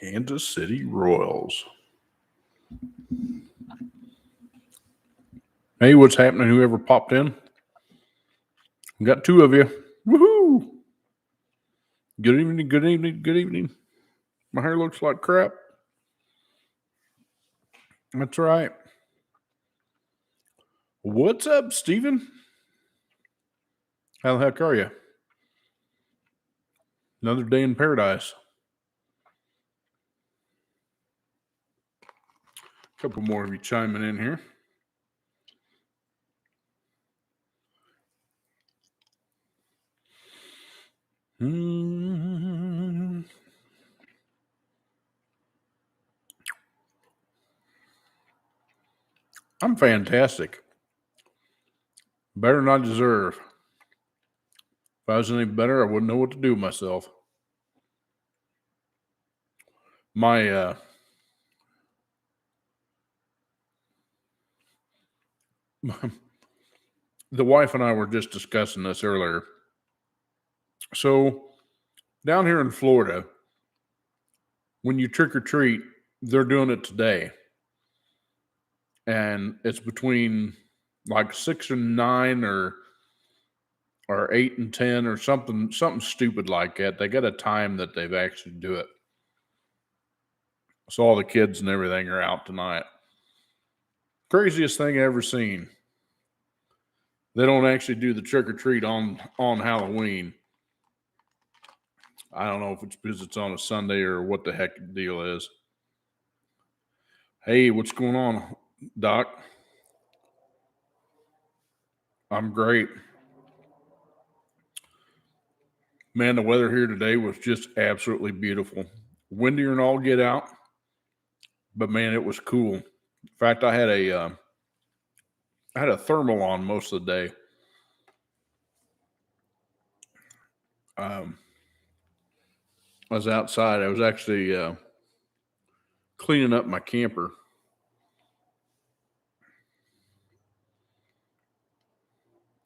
Kansas City Royals. Hey, what's happening? Whoever popped in? We got two of you. Woohoo! Good evening, good evening, good evening. My hair looks like crap. That's right. What's up, Steven? How the heck are you? Another day in paradise. A couple more of you chiming in here. I'm fantastic. Better than I deserve. If I was any better, I wouldn't know what to do with myself. My the wife and I were just discussing this earlier. So down here in Florida, when you trick or treat, they're doing it today. And it's between like 6 and 9 or 8 and 10 or something stupid like that. They got a time that they've actually do it. So all the kids and everything are out tonight. Craziest thing I ever seen. They don't actually do the trick or treat on Halloween. I don't know if it's because it's on a Sunday or what the heck the deal is. Hey, what's going on, Doc? I'm great. Man, the weather here today was just absolutely beautiful. Windier and all get out, but man, it was cool. In fact, I had a thermal on most of the day. I was outside. I was actually cleaning up my camper.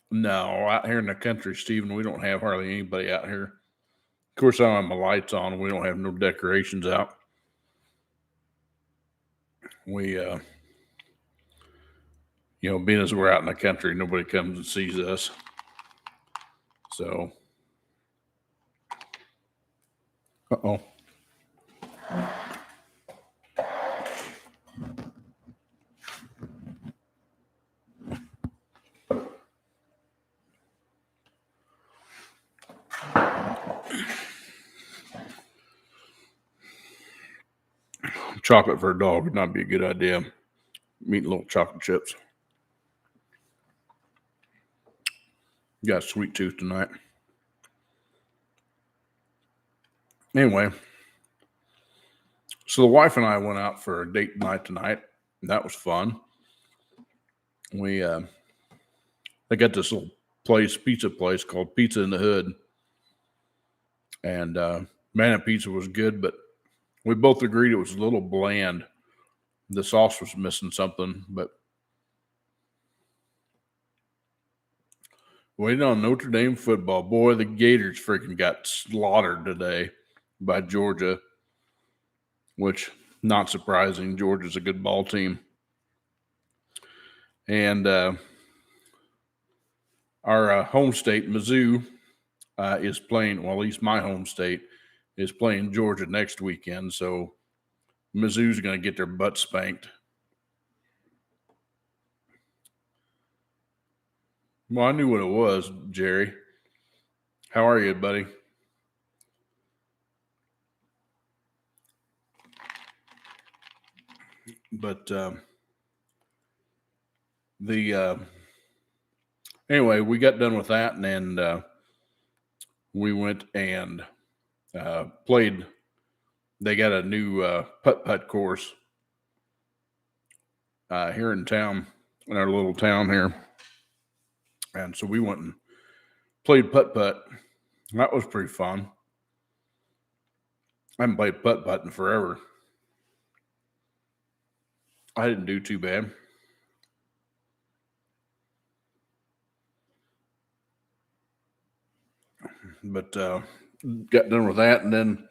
No, out here in the country, Stephen, we don't have hardly anybody out here. Of course, I don't have my lights on. We don't have no decorations out. We, being as we're out in the country, nobody comes and sees us. So, uh-oh. Chocolate for a dog would not be a good idea. I'm eating little chocolate chips. Got a sweet tooth tonight. Anyway, so the wife and I went out for a date night tonight. And that was fun. We they got this little pizza place called Pizza in the Hood. And man, that pizza was good, but we both agreed it was a little bland. The sauce was missing something, but waiting on Notre Dame football. Boy, the Gators freaking got slaughtered today by Georgia, which, not surprising. Georgia's a good ball team. And our home state, Mizzou, is playing, well, at least my home state, is playing Georgia next weekend. So Mizzou's going to get their butt spanked. Well, I knew what it was, Jerry. How are you, buddy? But anyway, we got done with that, and then we went and played. They got a new putt-putt course here in town, in our little town here. And so we went and played putt-putt. That was pretty fun. I haven't played putt-putt in forever. I didn't do too bad. But got done with that, and then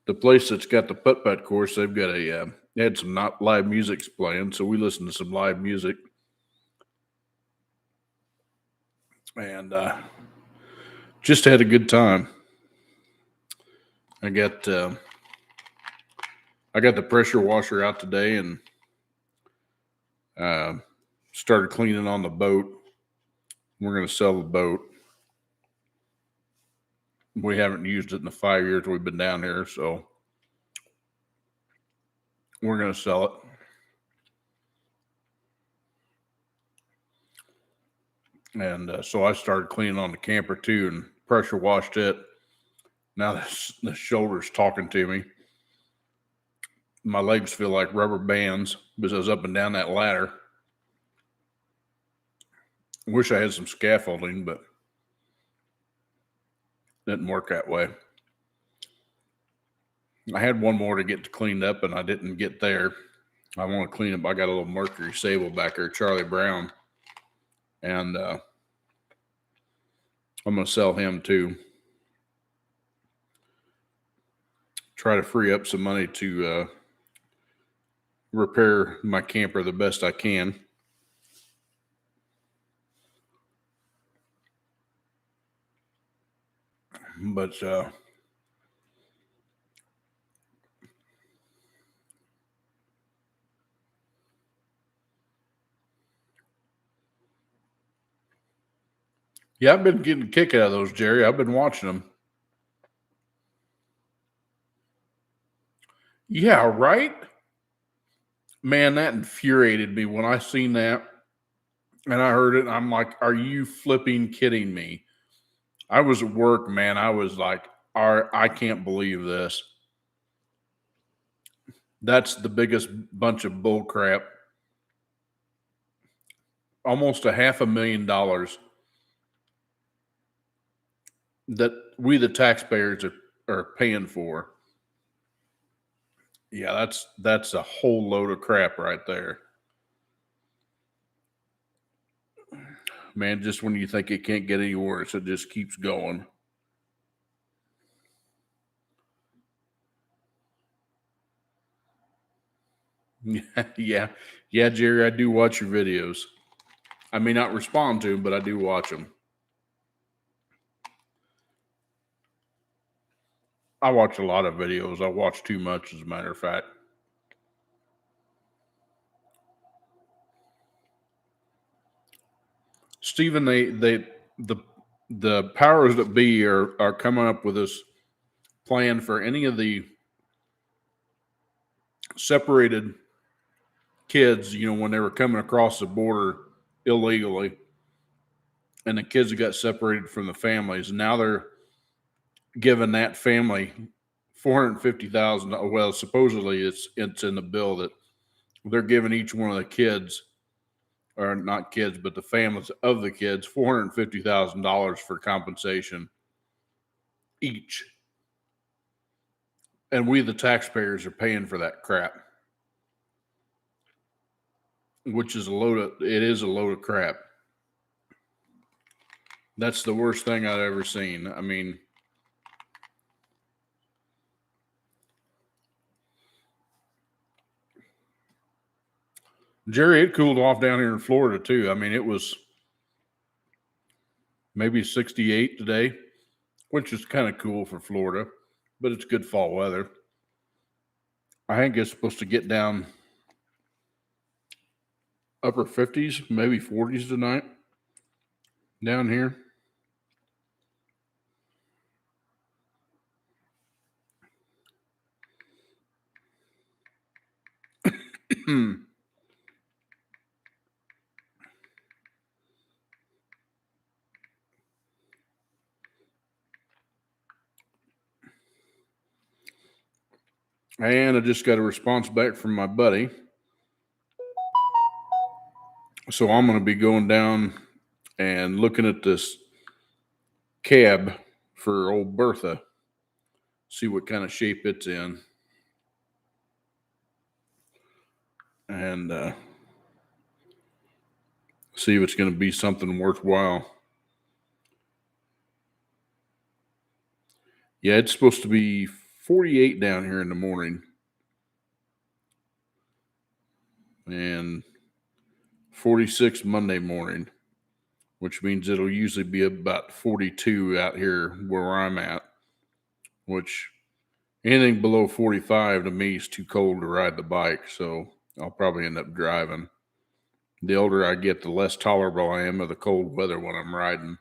the place that's got the putt-putt course, they've got they had some not live music playing, so we listened to some live music. And just had a good time. I got the pressure washer out today and started cleaning on the boat. We're going to sell the boat. We haven't used it in the 5 years we've been down here, so we're going to sell it. And so I started cleaning on the camper too and pressure washed it. Now the shoulder's talking to me. My legs feel like rubber bands because I was up and down that ladder. Wish I had some scaffolding, but it didn't work that way. I had one more to get cleaned up, and I didn't get there. I want to clean up. I got a little Mercury Sable back there, Charlie Brown, and I'm going to sell him too. Try to free up some money to repair my camper the best I can. But yeah, I've been getting a kick out of those, Jerry. I've been watching them. Yeah, right? Man, that infuriated me when I seen that and I heard it. And I'm like, are you flipping kidding me? I was at work, man. I was like, I can't believe this. That's the biggest bunch of bull crap. Almost $500,000 that we, the taxpayers, are paying for. Yeah, that's a whole load of crap right there. Man, just when you think it can't get any worse, it just keeps going. Yeah, Jerry, I do watch your videos. I may not respond to them, but I do watch them. I watch a lot of videos. I watch too much, as a matter of fact. Stephen, the powers that be are coming up with this plan for any of the separated kids, when they were coming across the border illegally, and the kids that got separated from the families. Now they're giving that family $450,000. Well, supposedly it's in the bill that they're giving each one of the kids, or not kids, but the families of the kids, $450,000 for compensation each. And we, the taxpayers, are paying for that crap, which is it is a load of crap. That's the worst thing I've ever seen. I mean, Jerry, it cooled off down here in Florida too. I mean, it was maybe 68 today, which is kind of cool for Florida, but it's good fall weather. I think it's supposed to get down upper 50s, maybe 40s tonight down here. And I just got a response back from my buddy. So I'm going to be going down and looking at this cab for old Bertha, see what kind of shape it's in. And see if it's going to be something worthwhile. Yeah, it's supposed to be 48 down here in the morning. And 46 Monday morning, which means it'll usually be about 42 out here where I'm at, which anything below 45 to me is too cold to ride the bike, so I'll probably end up driving. The older I get, the less tolerable I am of the cold weather when I'm riding.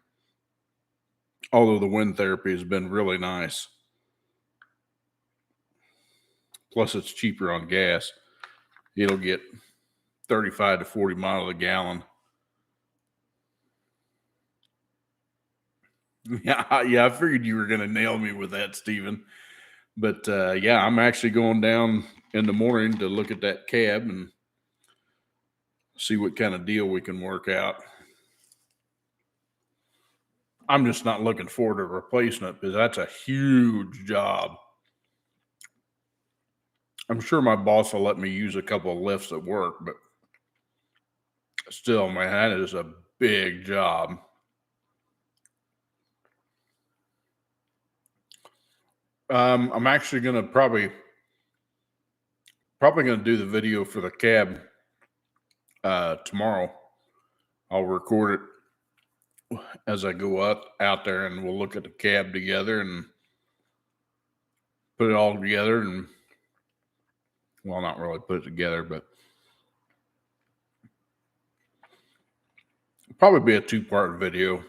Although the wind therapy has been really nice. Plus, it's cheaper on gas. It'll get 35 to 40 miles a gallon. Yeah, I figured you were going to nail me with that, Stephen. But yeah, I'm actually going down in the morning to look at that cab and see what kind of deal we can work out. I'm just not looking forward to replacing it because that's a huge job. I'm sure my boss will let me use a couple of lifts at work, but still, man, that is a big job. I'm actually going to probably going to do the video for the cab tomorrow. I'll record it as I go out there, and we'll look at the cab together and put it all together. And well, not really put it together, but probably be a 2-part video.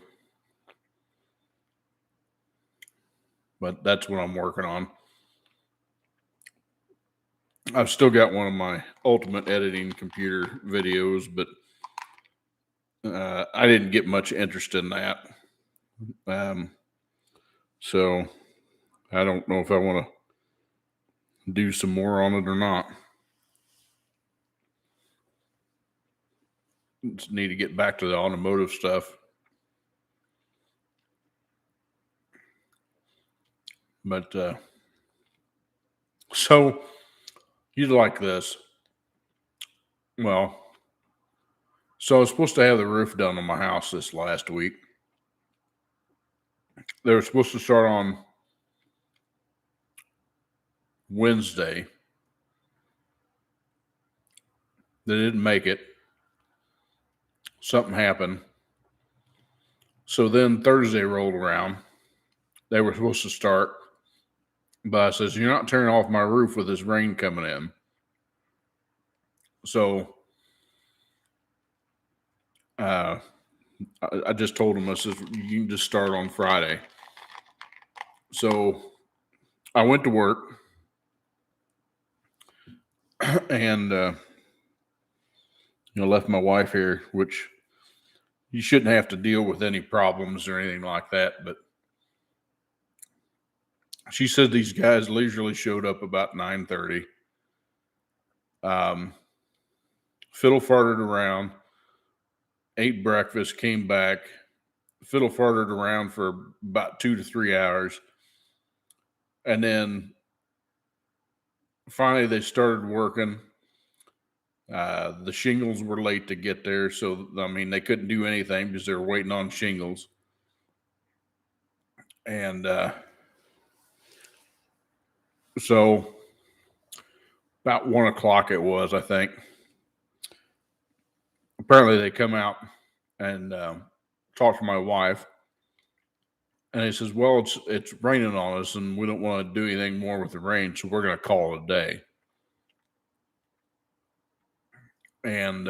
But that's what I'm working on. I've still got one of my ultimate editing computer videos, but I didn't get much interest in that. So I don't know if I want to do some more on it or not. Just need to get back to the automotive stuff. But so you'd like this. Well, so I was supposed to have the roof done on my house this last week. They were supposed to start on Wednesday. They didn't make it. Something happened. So then Thursday rolled around. They were supposed to start. But I says, you're not turning off my roof with this rain coming in. So I just told them, I says, you can just start on Friday. So I went to work and left my wife here, which you shouldn't have to deal with any problems or anything like that. But she said these guys leisurely showed up about 9:30. Fiddle farted around, ate breakfast, came back, fiddle farted around for about 2 to 3 hours. And then finally they started working. The shingles were late to get there. So, I mean, they couldn't do anything because they were waiting on shingles. And so about 1 o'clock it was, I think. Apparently they come out and talk to my wife. And he says, well, it's raining on us and we don't want to do anything more with the rain. So we're going to call it a day. And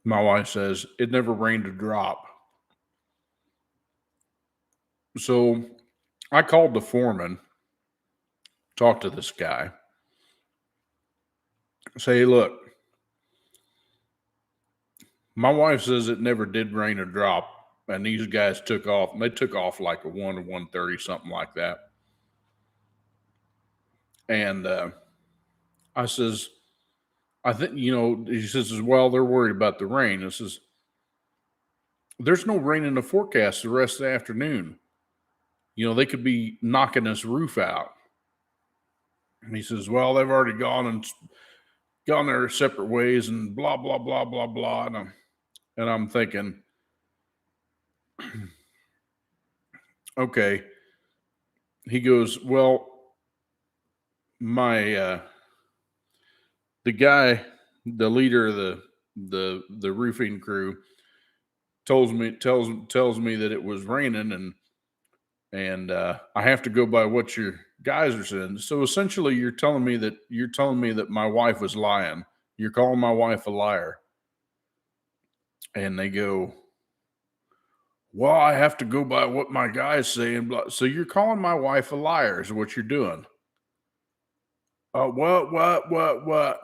my wife says, it never rained a drop. So I called the foreman, talked to this guy, say, hey, look, my wife says it never did rain a drop. And these guys took off. And they took off like a 1 or 1:30, something like that. And I says, I think, he says, well, they're worried about the rain. I says, there's no rain in the forecast the rest of the afternoon. They could be knocking this roof out. And he says, well, they've already gone their separate ways and blah, blah, blah, blah, blah. And I'm thinking, okay, he goes, well, my the guy, the leader of the roofing crew, tells me that it was raining, and I have to go by what your guys are saying. So essentially, you're telling me that my wife was lying. You're calling my wife a liar. And they go, well, I have to go by what my guys say. And blah. So you're calling my wife a liar is what you're doing. What?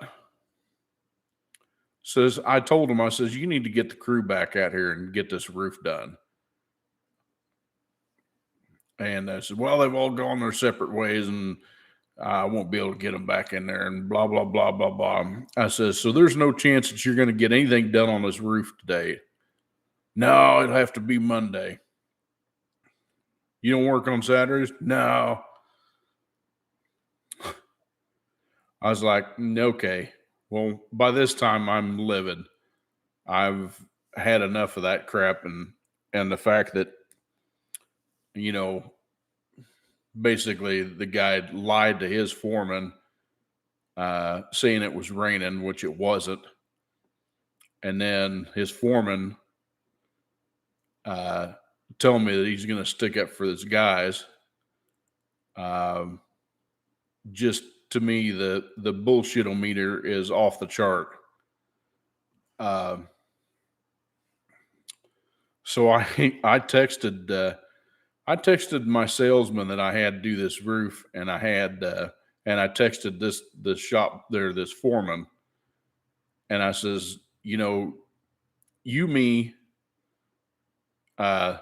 Says, I told him, I says, you need to get the crew back out here and get this roof done. And I said, well, they've all gone their separate ways and I won't be able to get them back in there and blah, blah, blah, blah, blah. I says, so there's no chance that you're going to get anything done on this roof today. No, it'll have to be Monday. You don't work on Saturdays? No. I was like, okay. Well, by this time I'm livid. I've had enough of that crap and the fact that, you know, basically the guy lied to his foreman, saying it was raining, which it wasn't. And then his foreman telling me that he's going to stick up for his guys. Just to me, the bullshit-o-meter is off the chart. So I texted my salesman that I had to do this roof, and I texted this shop there, this foreman, and I says, you know, me, the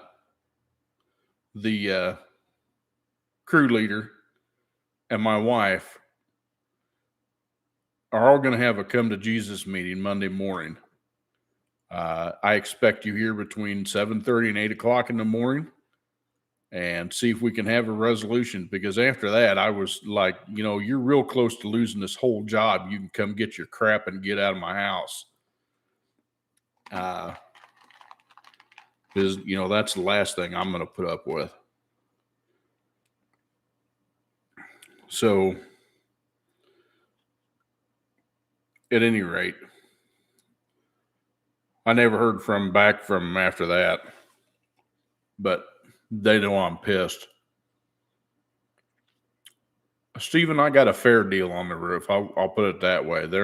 crew leader, and my wife are all going to have a come to Jesus meeting Monday morning. I expect you here between 7:30 and 8 o'clock in the morning, and see if we can have a resolution. Because after that, I was like, you know, you're real close to losing this whole job. You can come get your crap and get out of my house. Because, you know, that's the last thing I'm going to put up with. So, at any rate, I never heard back from them after that, but they know I'm pissed. Steven, I got a fair deal on the roof. I'll put it that way. They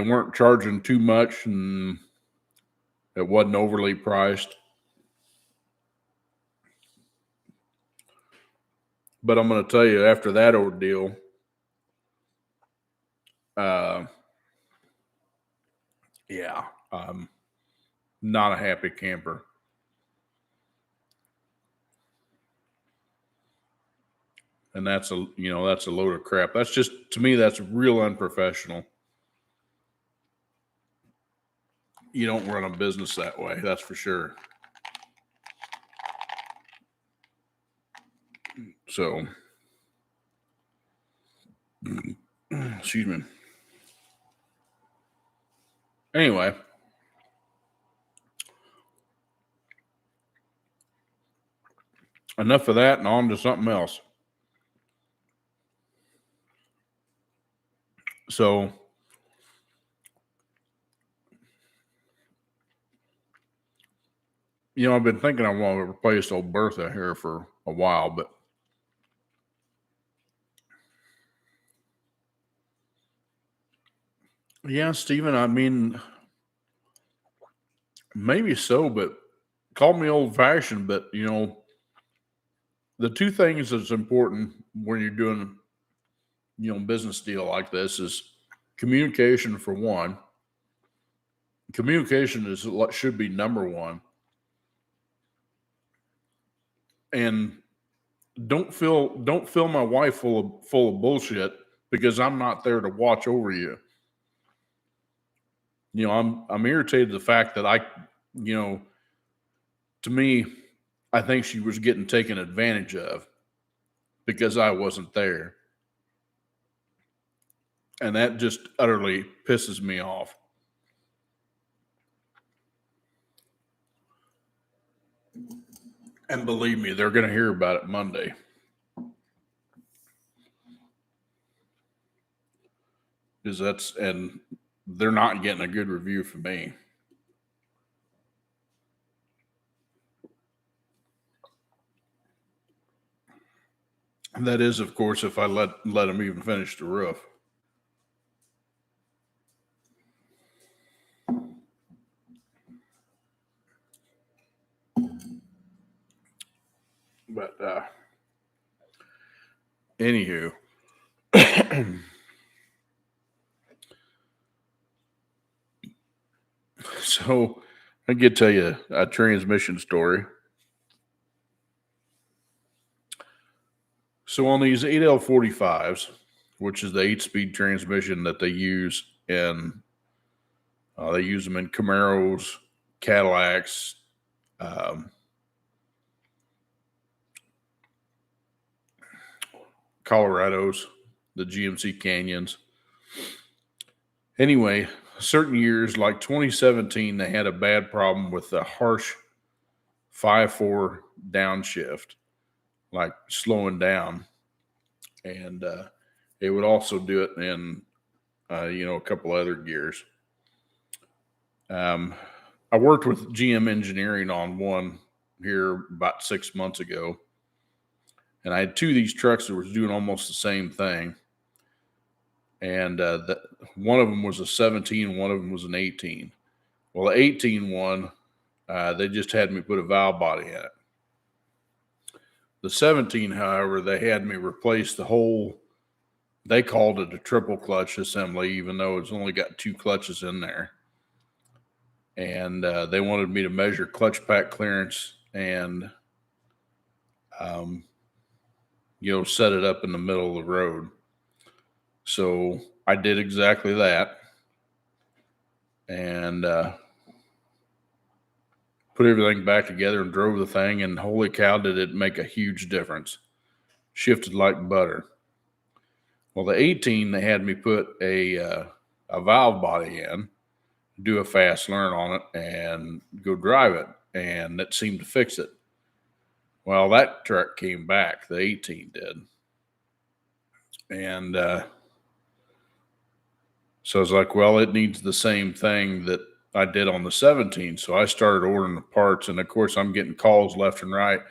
weren't charging too much, and it wasn't overly priced. But I'm going to tell you, after that ordeal, yeah, I'm not a happy camper. And that's a load of crap. That's just, to me, that's real unprofessional. You don't run a business that way, that's for sure. So, excuse me. Anyway, enough of that and on to something else. So, you know, I've been thinking I want to replace old Bertha here for a while, but yeah, Steven, I mean, maybe so, but call me old fashioned, but you know, the two things that's important when you're doing, you know, business deal like this is communication for one. Communication should be number one. And don't fill my wife full of bullshit because I'm not there to watch over you. You know, I'm irritated the fact that you know, to me, I think she was getting taken advantage of because I wasn't there. And that just utterly pisses me off. And believe me, they're going to hear about it Monday. because they're not getting a good review from me. And that is, of course, if I let them even finish the roof. But anywho, so I could tell you a transmission story. So on these 8L45s, which is the 8-speed transmission that they use they use them in Camaros, Cadillacs, Colorados, the GMC Canyons. Anyway, certain years like 2017, they had a bad problem with the harsh 5/4 downshift, like slowing down. And it would also do it in, a couple other gears. I worked with GM Engineering on one here about 6 months ago. And I had two of these trucks that was doing almost the same thing. And one of them was a 17, one of them was an 18. Well, the 18 one, they just had me put a valve body in it. The 17, however, they had me replace the whole, they called it a triple clutch assembly, even though it's only got 2 clutches in there. And they wanted me to measure clutch pack clearance and, set it up in the middle of the road. So I did exactly that. And put everything back together and drove the thing, and holy cow, did it make a huge difference. Shifted like butter. Well, the 18, they had me put a valve body in, do a fast learn on it, and go drive it, and that seemed to fix it. Well, that truck came back. The 18 did. And so I was like, well, it needs the same thing that I did on the 17. So I started ordering the parts. And of course, I'm getting calls left and right.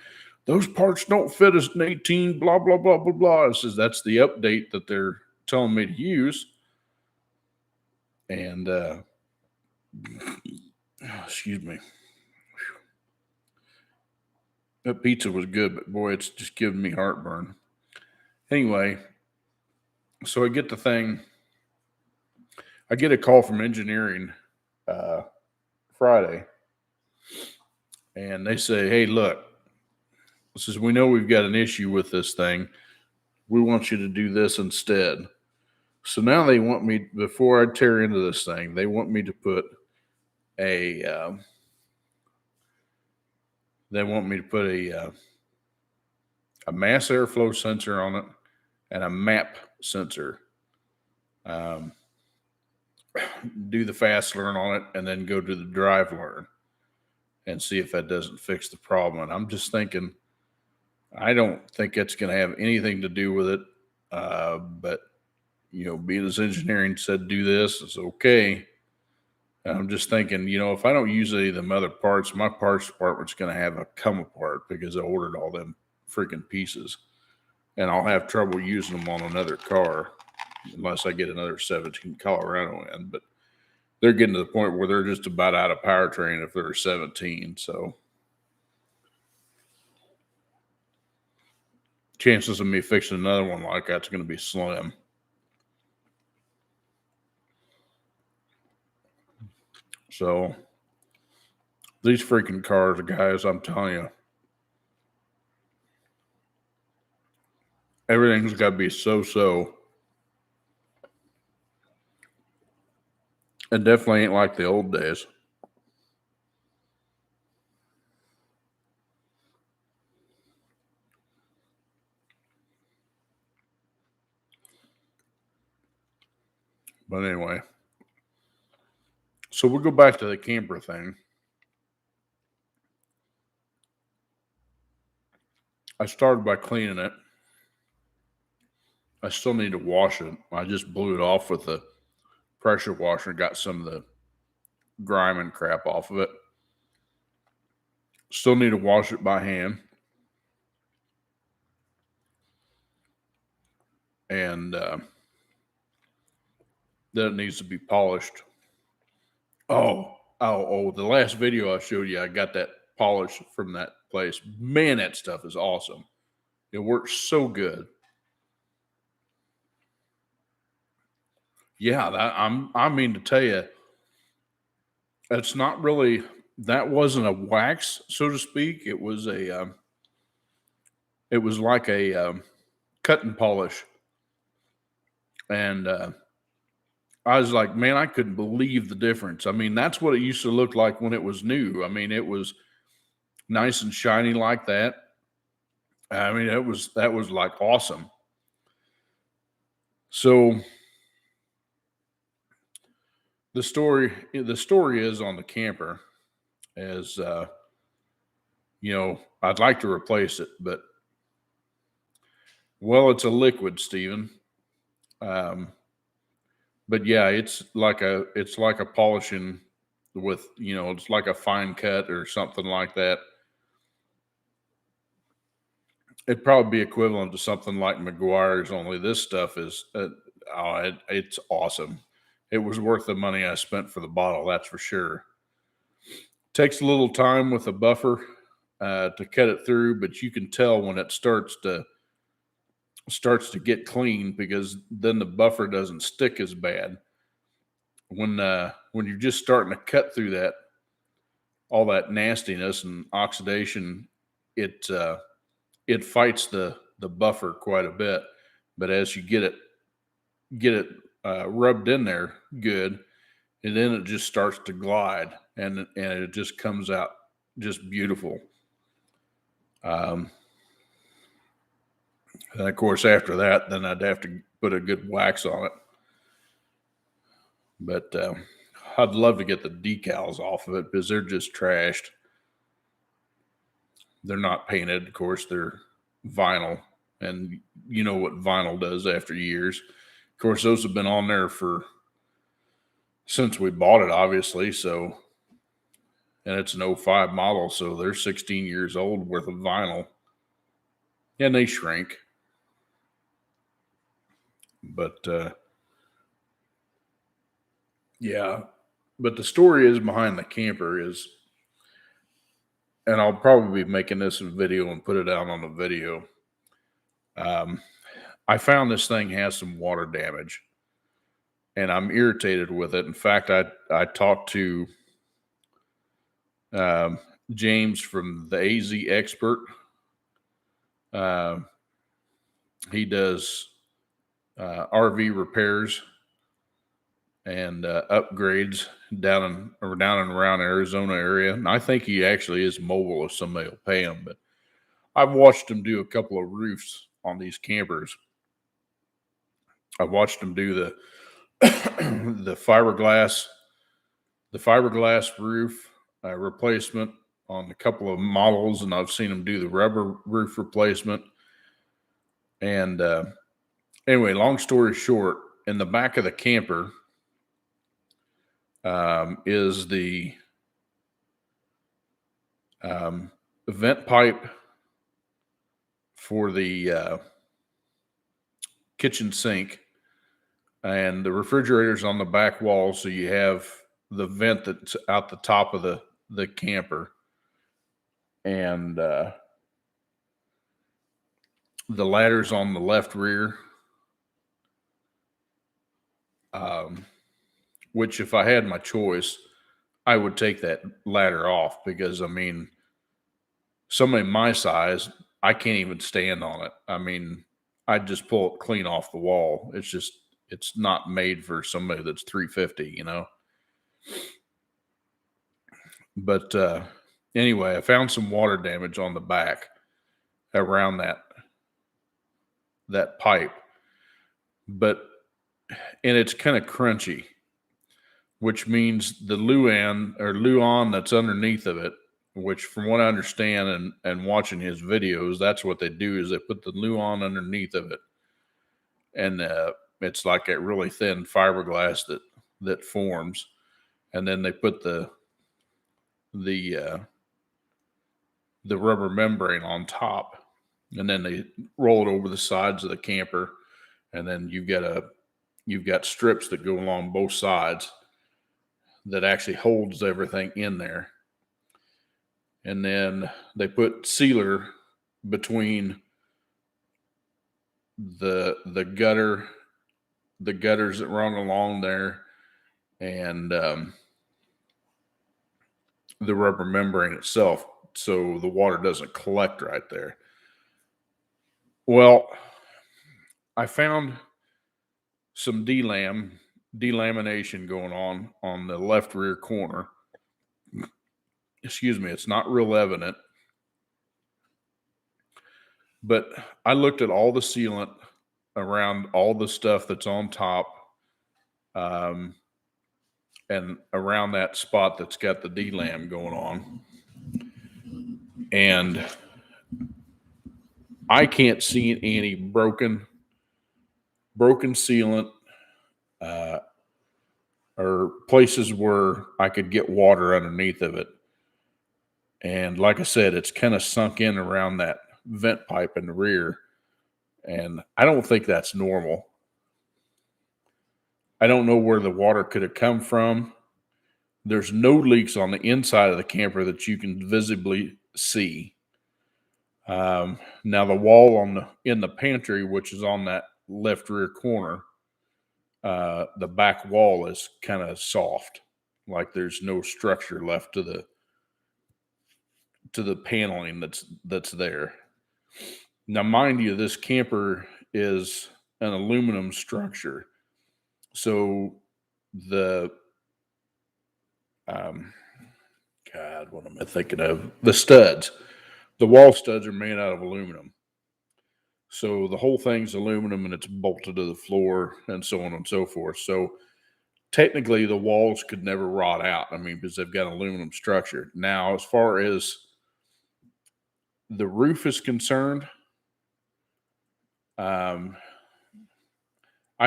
Those parts don't fit as an 18, blah, blah, blah, blah, blah. It says that's the update that they're telling me to use. And, excuse me. That pizza was good, but boy, it's just giving me heartburn. Anyway, so I get the thing. I get a call from engineering Friday, and they say, hey, look, we know we've got an issue with this thing. We want you to do this instead. So now they want me, before I tear into this thing, they want me to put a mass airflow sensor on it and a MAP sensor. Do the fast learn on it and then go to the drive learn and see if that doesn't fix the problem. And I'm just thinking, I don't think it's going to have anything to do with it. But, Beatus Engineering said do this, it's okay. And I'm just thinking, if I don't use any of them other parts, my parts department's going to have a come apart because I ordered all them freaking pieces. And I'll have trouble using them on another car unless I get another 17 Colorado in. But they're getting to the point where they're just about out of powertrain if they're 17. So chances of me fixing another one like that's going to be slim. So these freaking cars, guys, I'm telling you, everything's got to be so. It definitely ain't like the old days. But anyway, so we'll go back to the camper thing. I started by cleaning it. I still need to wash it. I just blew it off with the pressure washer and got some of the grime and crap off of it. Still need to wash it by hand. And then it needs to be polished. Oh, the last video I showed you, I got that polish from that place. Man, that stuff is awesome. It works so good. Yeah, I mean to tell you, it's not really, that wasn't a wax, so to speak. It was it was like a cut and polish. And I was like, man, I couldn't believe the difference. I mean, that's what it used to look like when it was new. I mean, it was nice and shiny like that. I mean, that was like awesome. So the story is on the camper as I'd like to replace it, but well, it's a liquid, Stephen. But yeah, it's like a polishing with, it's like a fine cut or something like that. It'd probably be equivalent to something like Meguiar's, only this stuff is, it's awesome. It was worth the money I spent for the bottle, that's for sure. Takes a little time with a buffer to cut it through, but you can tell when it starts to get clean, because then the buffer doesn't stick as bad. When you're just starting to cut through that, all that nastiness and oxidation, it fights the buffer quite a bit. But as you get it rubbed in there good, and then it just starts to glide, and it just comes out just beautiful. And of course, after that, then I'd have to put a good wax on it. But I'd love to get the decals off of it, because they're just trashed. They're not painted, of course. They're vinyl, and you know what vinyl does after years. Of course, those have been on there since we bought it, obviously. So, and it's an 05 model, so they're 16 years old worth of vinyl, and they shrink. But yeah, but the story is behind the camper is, and I'll probably be making this a video and put it out on the video. I found this thing has some water damage, and I'm irritated with it. In fact, I talked to James from the AZ Expert. He does RV repairs and upgrades down and around Arizona area. And I think he actually is mobile if somebody will pay him. But I've watched him do a couple of roofs on these campers. I've watched him do the the fiberglass roof replacement on a couple of models, and I've seen him do the rubber roof replacement. And anyway, long story short, in the back of the camper is the vent pipe for the kitchen sink, and the refrigerator's on the back wall. So you have the vent that's out the top of the camper, and the ladder's on the left rear. Which, if I had my choice, I would take that ladder off, because I mean, somebody my size, I can't even stand on it. I mean, I'd just pull it clean off the wall. It's not made for somebody that's 350, But anyway, I found some water damage on the back around that pipe, and it's kind of crunchy, which means the Luan that's underneath of it, which from what I understand and watching his videos, that's what they do, is they put the Luan underneath of it. And it's like a really thin fiberglass that that forms, and then they put the rubber membrane on top, and then they roll it over the sides of the camper, and then you've got strips that go along both sides that actually holds everything in there. And then they put sealer between the gutters that run along there, and the rubber membrane itself, so the water doesn't collect right there. Well, I found some delamination going on the left rear corner. Excuse me, it's not real evident, but I looked at all the sealant around all the stuff that's on top, and around that spot that's got the delam going on, and I can't see any broken sealant, or places where I could get water underneath of it. And like I said, it's kind of sunk in around that vent pipe in the rear. And I don't think that's normal. I don't know where the water could have come from. There's no leaks on the inside of the camper that you can visibly see. Now the wall in the pantry, which is on that left rear corner, the back wall is kind of soft, like there's no structure left to the paneling that's there. Now, mind you, this camper is an aluminum structure, so the God, what am I thinking of? The wall studs are made out of aluminum. So the whole thing's aluminum, and it's bolted to the floor and so on and so forth. So technically the walls could never rot out. I mean, because they've got an aluminum structure. Now, as far as the roof is concerned, I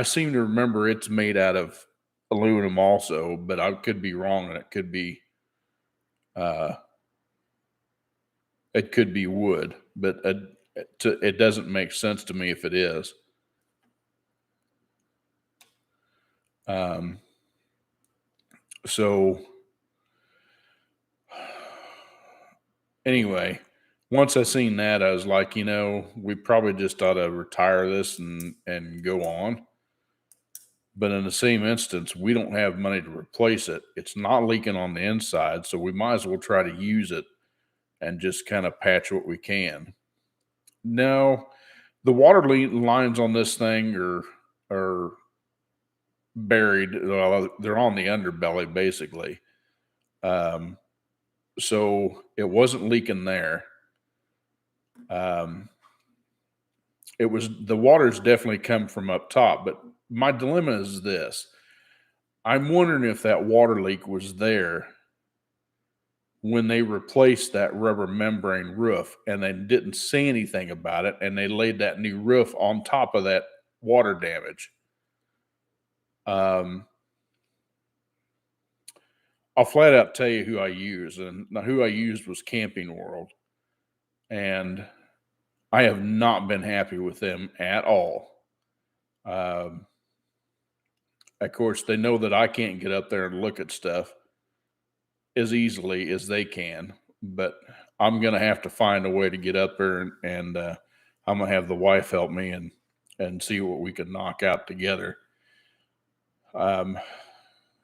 seem to remember it's made out of aluminum also, but I could be wrong, and it could be wood, but it doesn't make sense to me if it is. So anyway, once I seen that, I was like, we probably just ought to retire this and go on. But in the same instance, we don't have money to replace it. It's not leaking on the inside, so we might as well try to use it and just kind of patch what we can. No, the water lines on this thing are buried. Well, they're on the underbelly, basically. So it wasn't leaking there. The water's definitely come from up top, but my dilemma is this. I'm wondering if that water leak was there when they replaced that rubber membrane roof and they didn't say anything about it, and they laid that new roof on top of that water damage. I'll flat out tell you who I use, and who I used was Camping World, and I have not been happy with them at all. Of course, they know that I can't get up there and look at stuff as easily as they can, but I'm going to have to find a way to get up there, and I'm going to have the wife help me and see what we can knock out together. I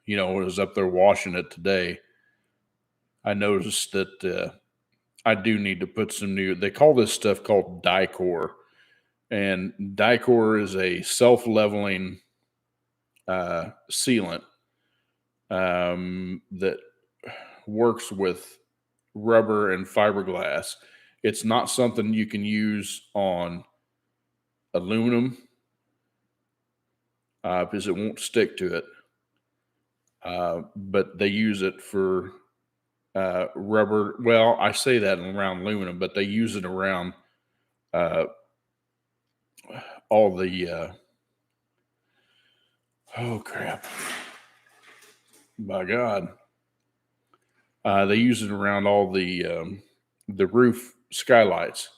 was up there washing it today. I noticed that I do need to put some new, they call this stuff called Dicor, and Dicor is a self-leveling sealant that works with rubber and fiberglass. It's not something you can use on aluminum because it won't stick to it. But they use it for rubber. Well, I say that around aluminum, but they use it around all the oh crap. by God. They use it around all the roof skylights.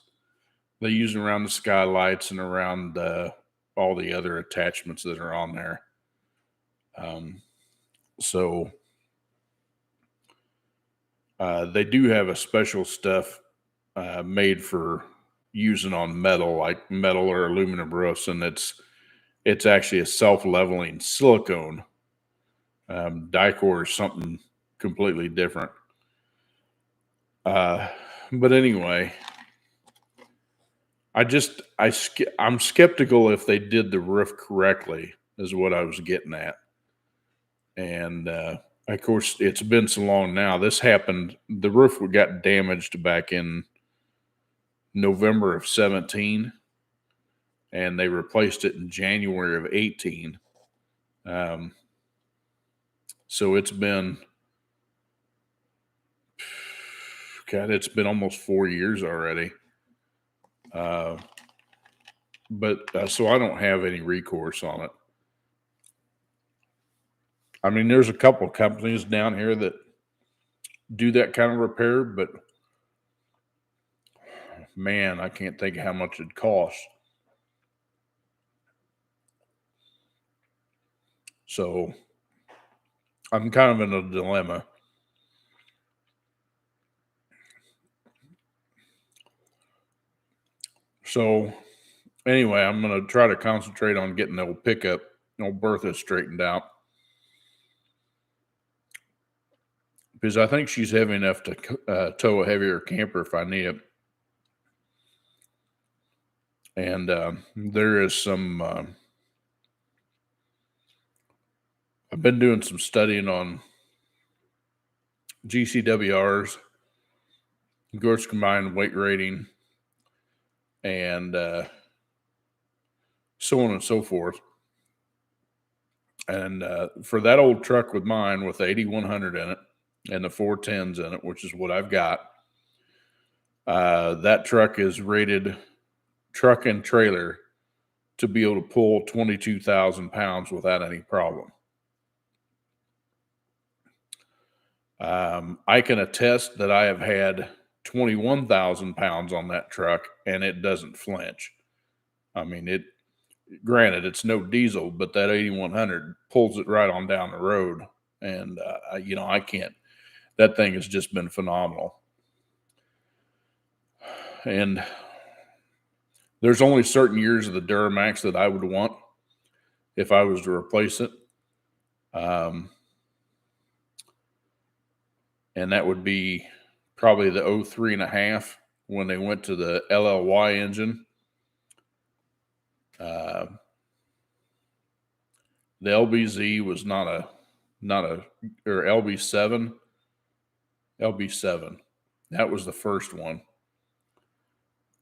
They use it around the skylights and around all the other attachments that are on there. So they do have a special stuff made for using on metal, like metal or aluminum roofs, and it's actually a self-leveling silicone. Dicor is something completely different. But anyway, I'm skeptical if they did the roof correctly, is what I was getting at. And of course, it's been so long now. This happened. The roof got damaged back in November of 17, and they replaced it in January of 18. So it's been, God, it's been almost 4 years already. So I don't have any recourse on it. I mean, there's a couple of companies down here that do that kind of repair, but man, I can't think of how much it costs. So I'm kind of in a dilemma. So anyway, I'm going to try to concentrate on getting the old pickup, old Bertha, straightened out. Because I think she's heavy enough to tow a heavier camper if I need it. And there is some, I've been doing some studying on GCWRs, gross combined weight rating, and so on and so forth. And for that old truck with mine with the 8100 in it and the 410s in it, which is what I've got, that truck is rated truck and trailer to be able to pull 22,000 pounds without any problem. I can attest that I have had 21,000 pounds on that truck and it doesn't flinch. I mean, granted, it's no diesel, but that 8100 pulls it right on down the road. And, I can't, that thing has just been phenomenal. And there's only certain years of the Duramax that I would want if I was to replace it. And that would be probably the 03.5 when they went to the LLY engine. The LBZ was or LB7. LB7. That was the first one.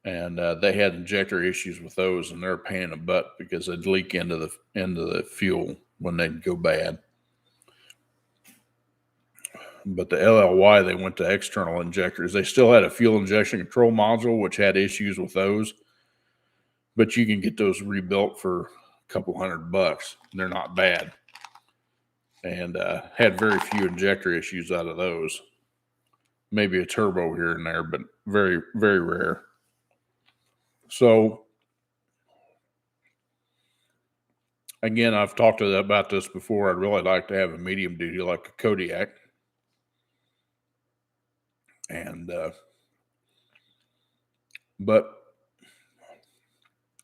And they had injector issues with those, and they're a pain in the butt because they'd leak into the fuel when they'd go bad. But the LLY, they went to external injectors. They still had a fuel injection control module, which had issues with those. But you can get those rebuilt for a couple $100. They're not bad. And had very few injector issues out of those. Maybe a turbo here and there, but very, very rare. So, again, I've talked about this before. I'd really like to have a medium duty like a Kodiak. And, but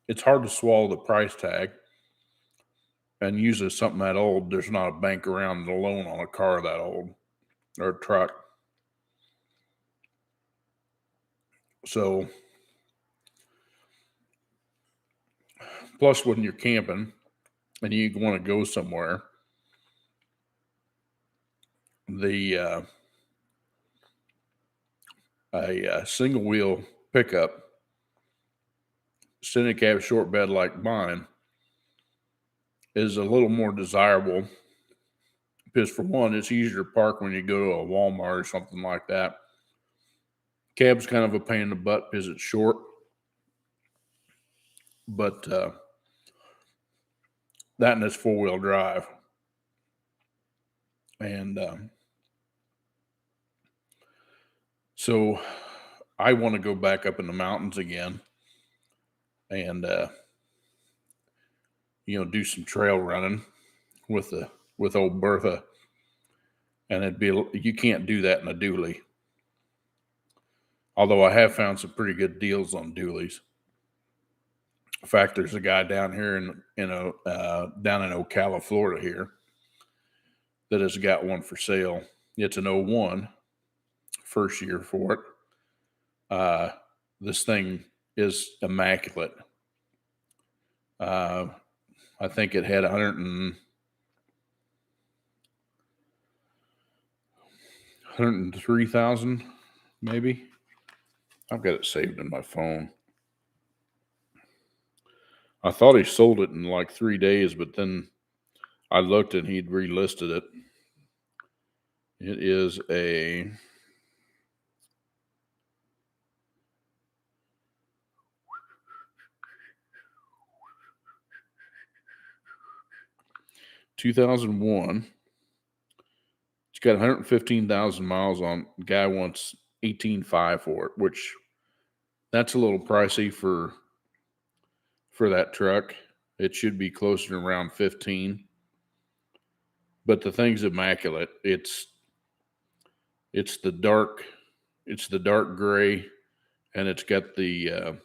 it's hard to swallow the price tag. And usually something that old, there's not a bank around the loan on a car that old or a truck. So, plus when you're camping and you want to go somewhere, a single wheel pickup, extended cab short bed like mine, is a little more desirable because, for one, it's easier to park when you go to a Walmart or something like that. Cab's kind of a pain in the butt because it's short, but that and it's 4-wheel drive. And so I want to go back up in the mountains again and do some trail running with old Bertha. And you can't do that in a dually. Although I have found some pretty good deals on dualies. In fact, there's a guy down here down in Ocala, Florida here, that has got one for sale. It's an 01, first year for it. This thing is immaculate. I think it had 103,000, maybe. I've got it saved in my phone. I thought he sold it in like 3 days, but then I looked and he'd relisted it. It is a 2001. It's got 115,000 miles on. The guy wants $18,500 for it, which that's a little pricey for that truck. It should be closer to around 15. But the thing's immaculate. It's the dark gray, and it's got the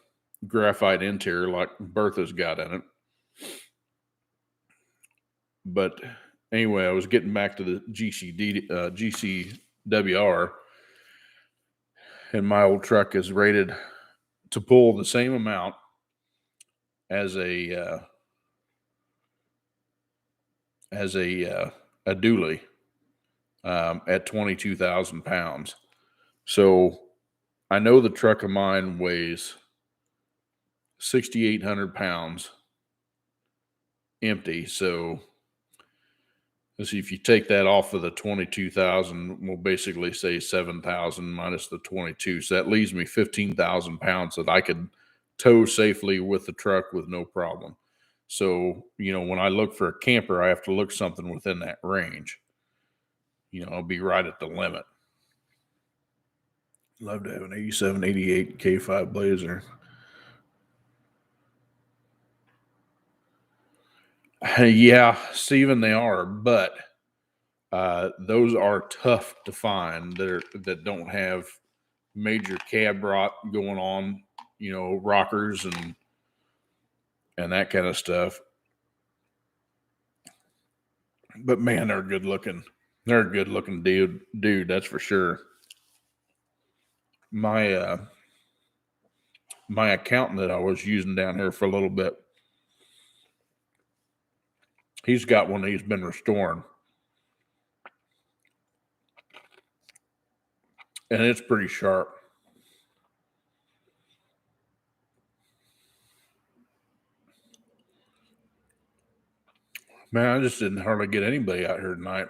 graphite interior like Bertha's got in it. But anyway, I was getting back to the GCWR, and my old truck is rated to pull the same amount as a dually at 22,000 pounds. So I know the truck of mine weighs 6,800 pounds empty. So let's see, if you take that off of the 22,000, we'll basically say 7,000 minus the 22. So that leaves me 15,000 pounds that I could tow safely with the truck with no problem. So, when I look for a camper, I have to look something within that range. I'll be right at the limit. Love to have an 87, 88 K5 Blazer. Yeah, Steven, they are, but those are tough to find that don't have major cab rot going on, rockers and that kind of stuff. But man, they're good looking. They're a good looking dude, that's for sure. My accountant that I was using down here for a little bit, he's got one that he's been restoring. And it's pretty sharp. Man, I just didn't hardly get anybody out here tonight.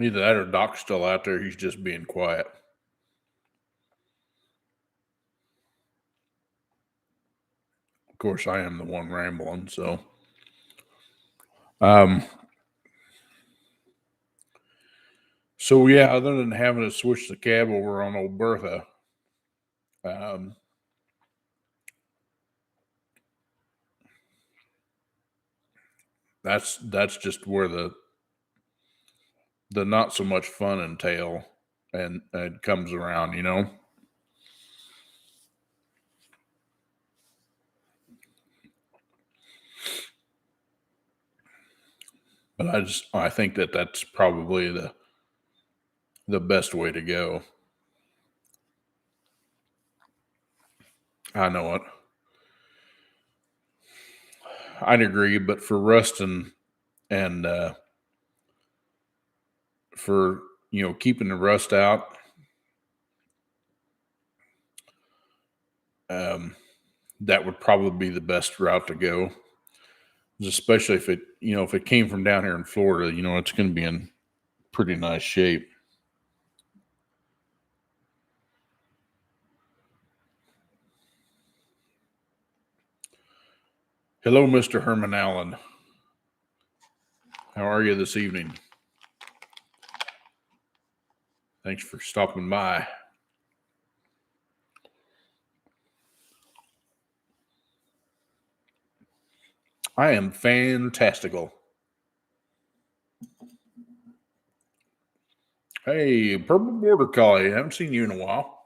Either that or Doc's still out there. He's just being quiet. Of course, I am the one rambling, so. So, yeah, other than having to switch the cab over on old Bertha, that's just where the not so much fun entail and it comes around, But I think that's probably the best way to go. I know it. I'd agree, but for rust and for keeping the rust out, that would probably be the best route to go. Especially if it came from down here in Florida, it's going to be in pretty nice shape. Hello, Mr. Herman Allen. How are you this evening? Thanks for stopping by. I am fantastical. Hey, Purple Border Collie. Haven't seen you in a while.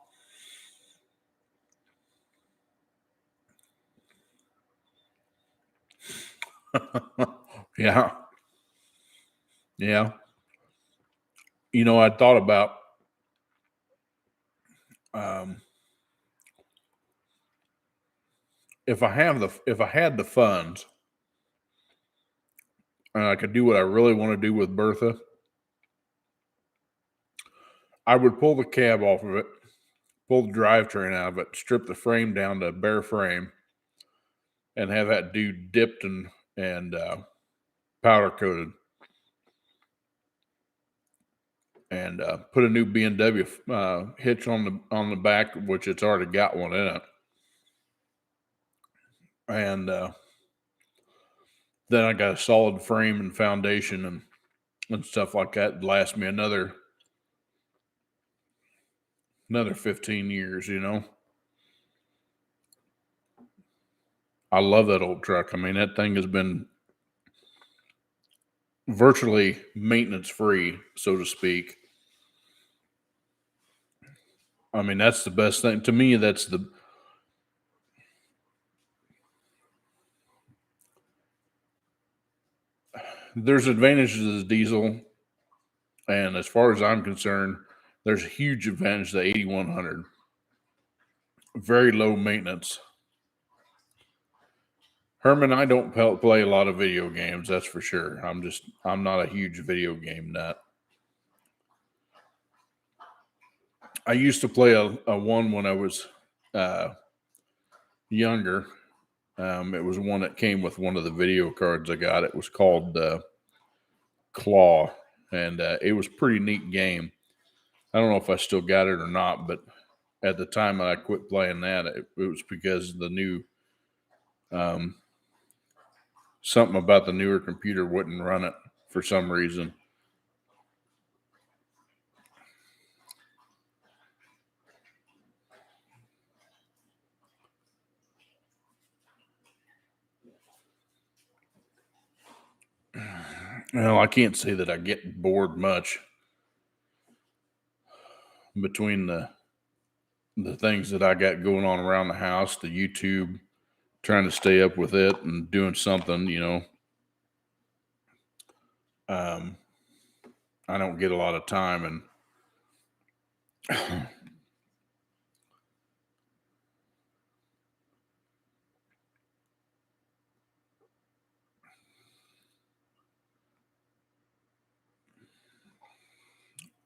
Yeah. Yeah. You know, I thought about if I had the funds and I could do what I really want to do with Bertha, I would pull the cab off of it, pull the drivetrain out of it, strip the frame down to a bare frame, and have that dude dipped and powder coated, and put a new BMW hitch on the back, which it's already got one in it, and then I got a solid frame and foundation and stuff like that. It'd last me another 15 years. You know, I love that old truck. I mean, that thing has been virtually maintenance free, so to speak. I mean, that's the best thing to me. There's advantages to the diesel, and as far as I'm concerned, there's a huge advantage to the 8100. Very low maintenance. Herman, I don't play a lot of video games, that's for sure. I'm not a huge video game nut. I used to play a one when I was younger. It was one that came with one of the video cards I got. It was called Claw, and it was a pretty neat game. I don't know if I still got it or not, but at the time that I quit playing that, it was because the new something about the newer computer wouldn't run it for some reason. Well, I can't say that I get bored much between the things that I got going on around the house, the YouTube, trying to stay up with it and doing something, you know. I don't get a lot of time, and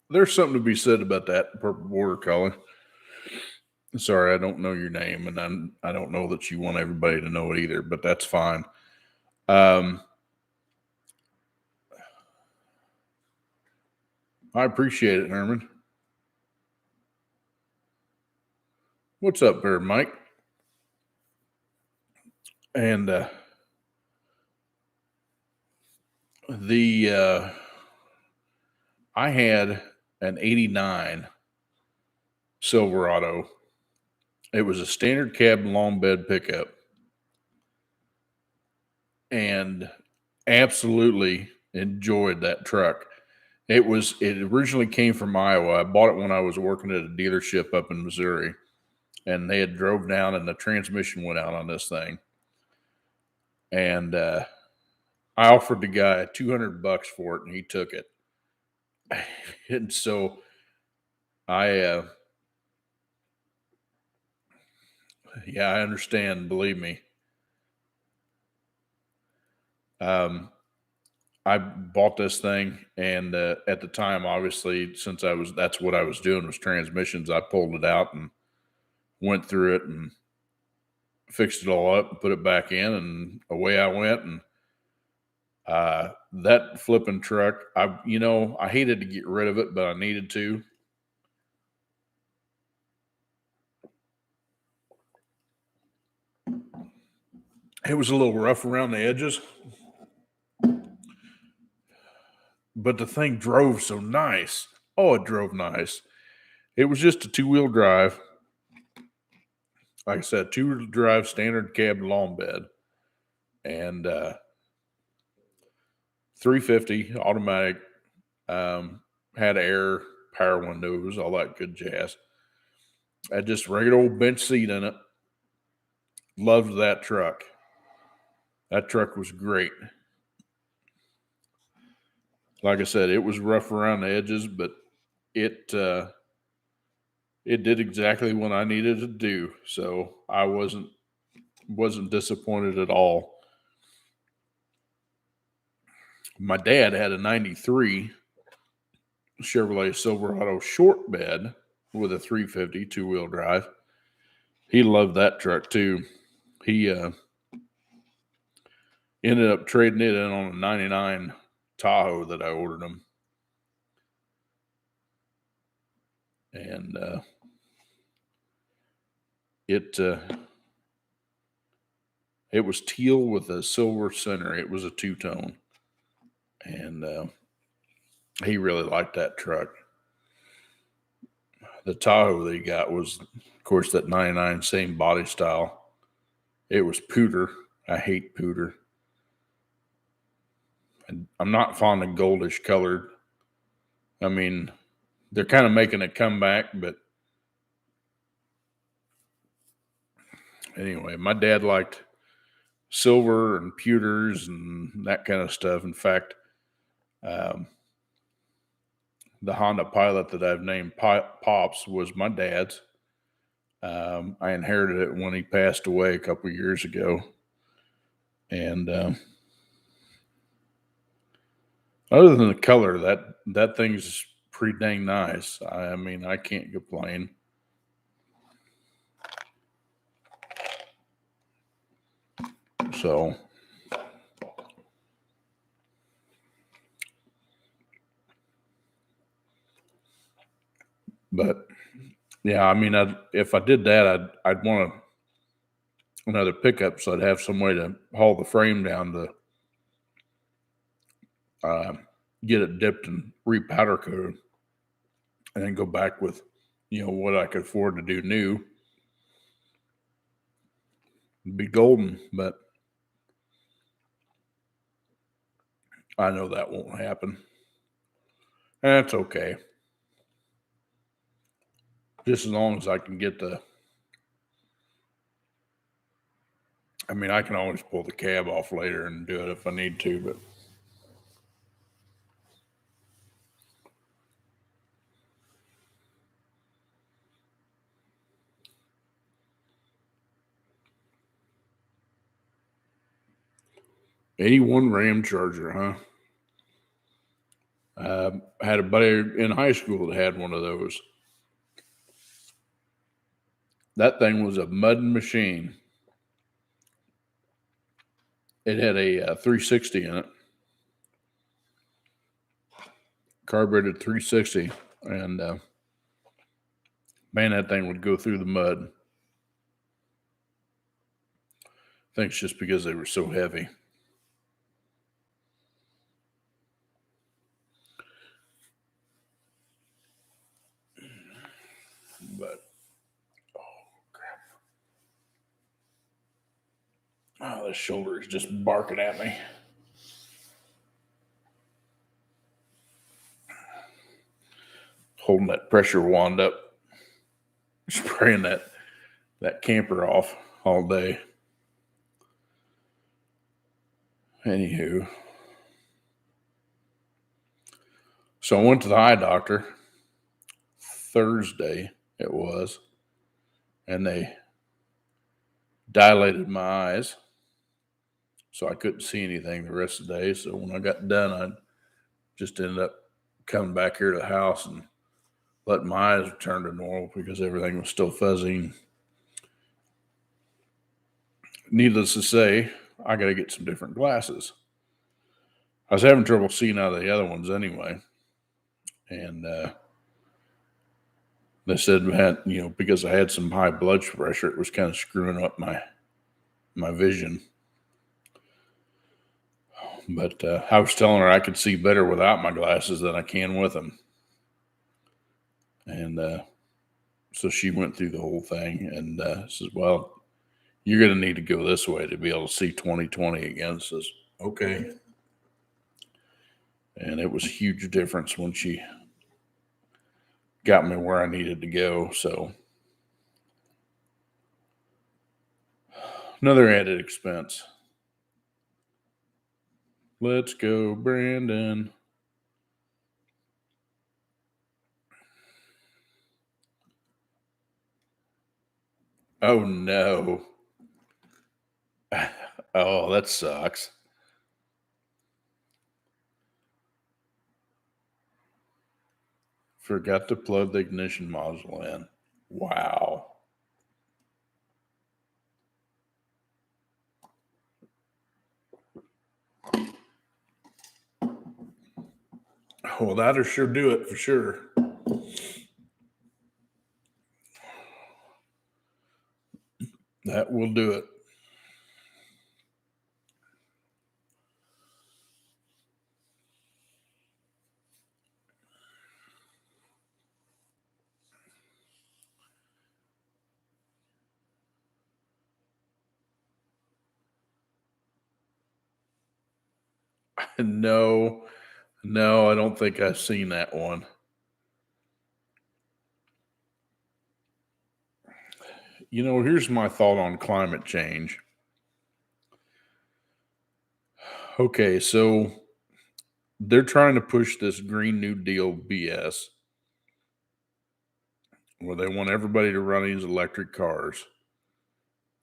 there's something to be said about that Purple Border Collie. Sorry, I don't know your name, and I don't know that you want everybody to know it either, but that's fine. I appreciate it, Herman. What's up there, Mike? And the I had an '89 Silverado. It was a standard cab long bed pickup, and absolutely enjoyed that truck. It originally came from Iowa. I bought it when I was working at a dealership up in Missouri, and they had drove down and the transmission went out on this thing. And I offered the guy $200 for it, and he took it. And so I yeah, I understand, believe me. I bought this thing, and at the time, obviously, since that's what I was doing was transmissions. I pulled it out and went through it and fixed it all up and put it back in, and away I went. And that flipping truck, I hated to get rid of it, but I needed to. It was a little rough around the edges, but the thing drove so nice. Oh, it drove nice. It was just a 2-wheel drive. Like I said, 2-wheel drive, standard cab long bed. And 350 automatic, had air, power windows, all that good jazz. Had just a regular old bench seat in it. Loved that truck. That truck was great. Like I said, it was rough around the edges, but it did exactly what I needed to do. So I wasn't disappointed at all. My dad had a 93 Chevrolet Silverado short bed with a 350 2-wheel drive. He loved that truck too. He ended up trading it in on a 99 Tahoe that I ordered him. And it was teal with a silver center. It was a 2-tone. And he really liked that truck. The Tahoe that he got was, of course, that 99 same body style. It was pewter. I hate pewter. And I'm not fond of goldish colored. I mean, they're kind of making a comeback, but anyway, my dad liked silver and pewters and that kind of stuff. In fact, the Honda Pilot that I've named Pops was my dad's. I inherited it when he passed away a couple years ago. And other than the color, that thing's pretty dang nice. I mean, I can't complain. So, but yeah, I mean, if I did that, I'd want another pickup, so I'd have some way to haul the frame down to get it dipped and repowder coated, and then go back with, what I could afford to do new. It'd be golden, but I know that won't happen. And that's okay. Just as long as I can get I can always pull the cab off later and do it if I need to, but '81 Ram Charger, huh? I had a buddy in high school that had one of those. That thing was a mud machine. It had a 360 in it, carbureted 360, and man, that thing would go through the mud. I think it's just because they were so heavy. But oh, this shoulder is just barking at me. Holding that pressure wand up, spraying that camper off all day. Anywho, so I went to the eye doctor Thursday, it was, and they dilated my eyes, so I couldn't see anything the rest of the day. So when I got done, I just ended up coming back here to the house and letting my eyes return to normal because everything was still fuzzy. Needless to say, I got to get some different glasses. I was having trouble seeing out of the other ones anyway. And they said, because I had some high blood pressure, it was kind of screwing up my vision. But I was telling her I could see better without my glasses than I can with them. And so she went through the whole thing and says, well, you're going to need to go this way to be able to see 20/20 again. Says, okay. And it was a huge difference when she got me where I needed to go. So another added expense. Let's go, Brandon. Oh, no. Oh, that sucks. Forgot to plug the ignition module in. Wow. Well, that'll sure do it for sure. That will do it. No, I don't think I've seen that one. Here's my thought on climate change. Okay, so they're trying to push this Green New Deal BS where they want everybody to run these electric cars.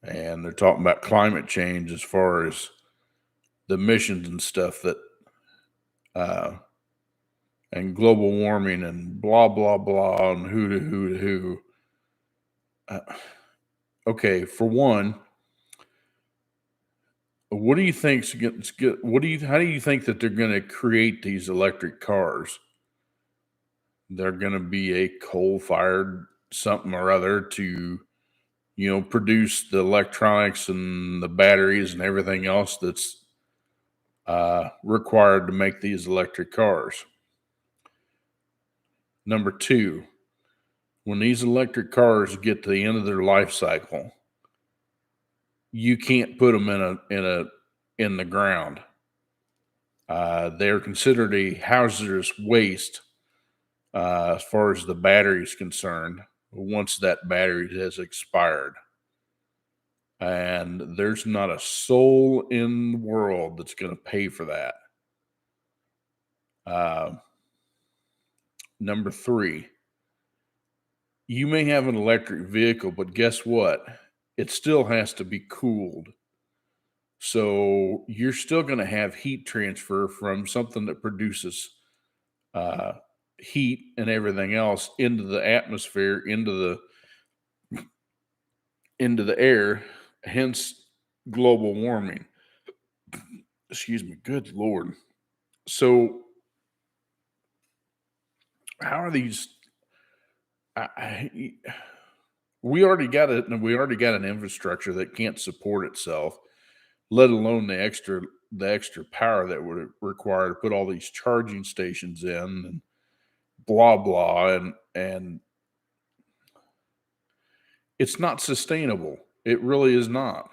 And they're talking about climate change as far as the emissions and stuff that, and global warming and blah, blah, blah, and who to who to who. Okay, for one, what do you think's good? How do you think that they're going to create these electric cars? They're going to be a coal-fired something or other to, produce the electronics and the batteries and everything else that's required to make these electric cars. Number two, when these electric cars get to the end of their life cycle, you can't put them in the ground. They're considered a hazardous waste as far as the battery is concerned. Once that battery has expired, and there's not a soul in the world that's going to pay for that. Number three, you may have an electric vehicle, but guess what? It still has to be cooled. So you're still going to have heat transfer from something that produces heat and everything else into the atmosphere, into the air, hence global warming. Excuse me. Good Lord. So how are these? We already got it, and we already got an infrastructure that can't support itself, let alone the extra power that would require to put all these charging stations in and blah blah and it's not sustainable. It really is not.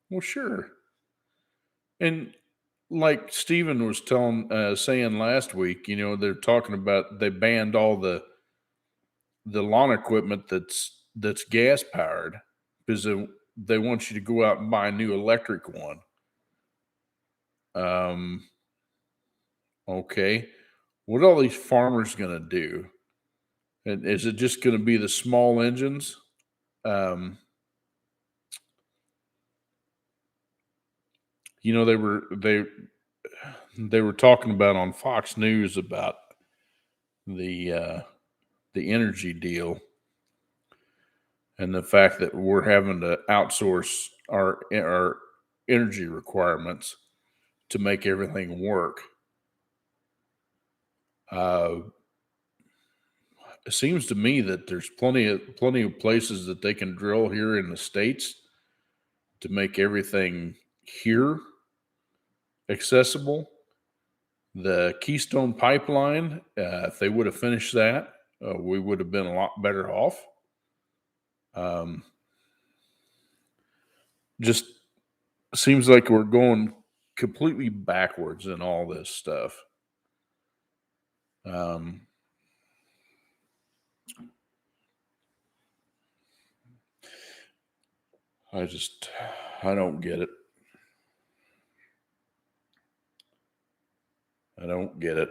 Well, sure. And like Steven was saying last week, they're talking about they banned all the lawn equipment that's gas powered because they want you to go out and buy a new electric one. Okay. What are all these farmers going to do? And is it just going to be the small engines? They were talking about on Fox News about the energy deal and the fact that we're having to outsource our energy requirements to make everything work. it seems to me that there's plenty of places that they can drill here in the States to make everything here accessible. The Keystone Pipeline, if they would have finished that, we would have been a lot better off. Just seems like we're going completely backwards in all this stuff. I don't get it. I don't get it.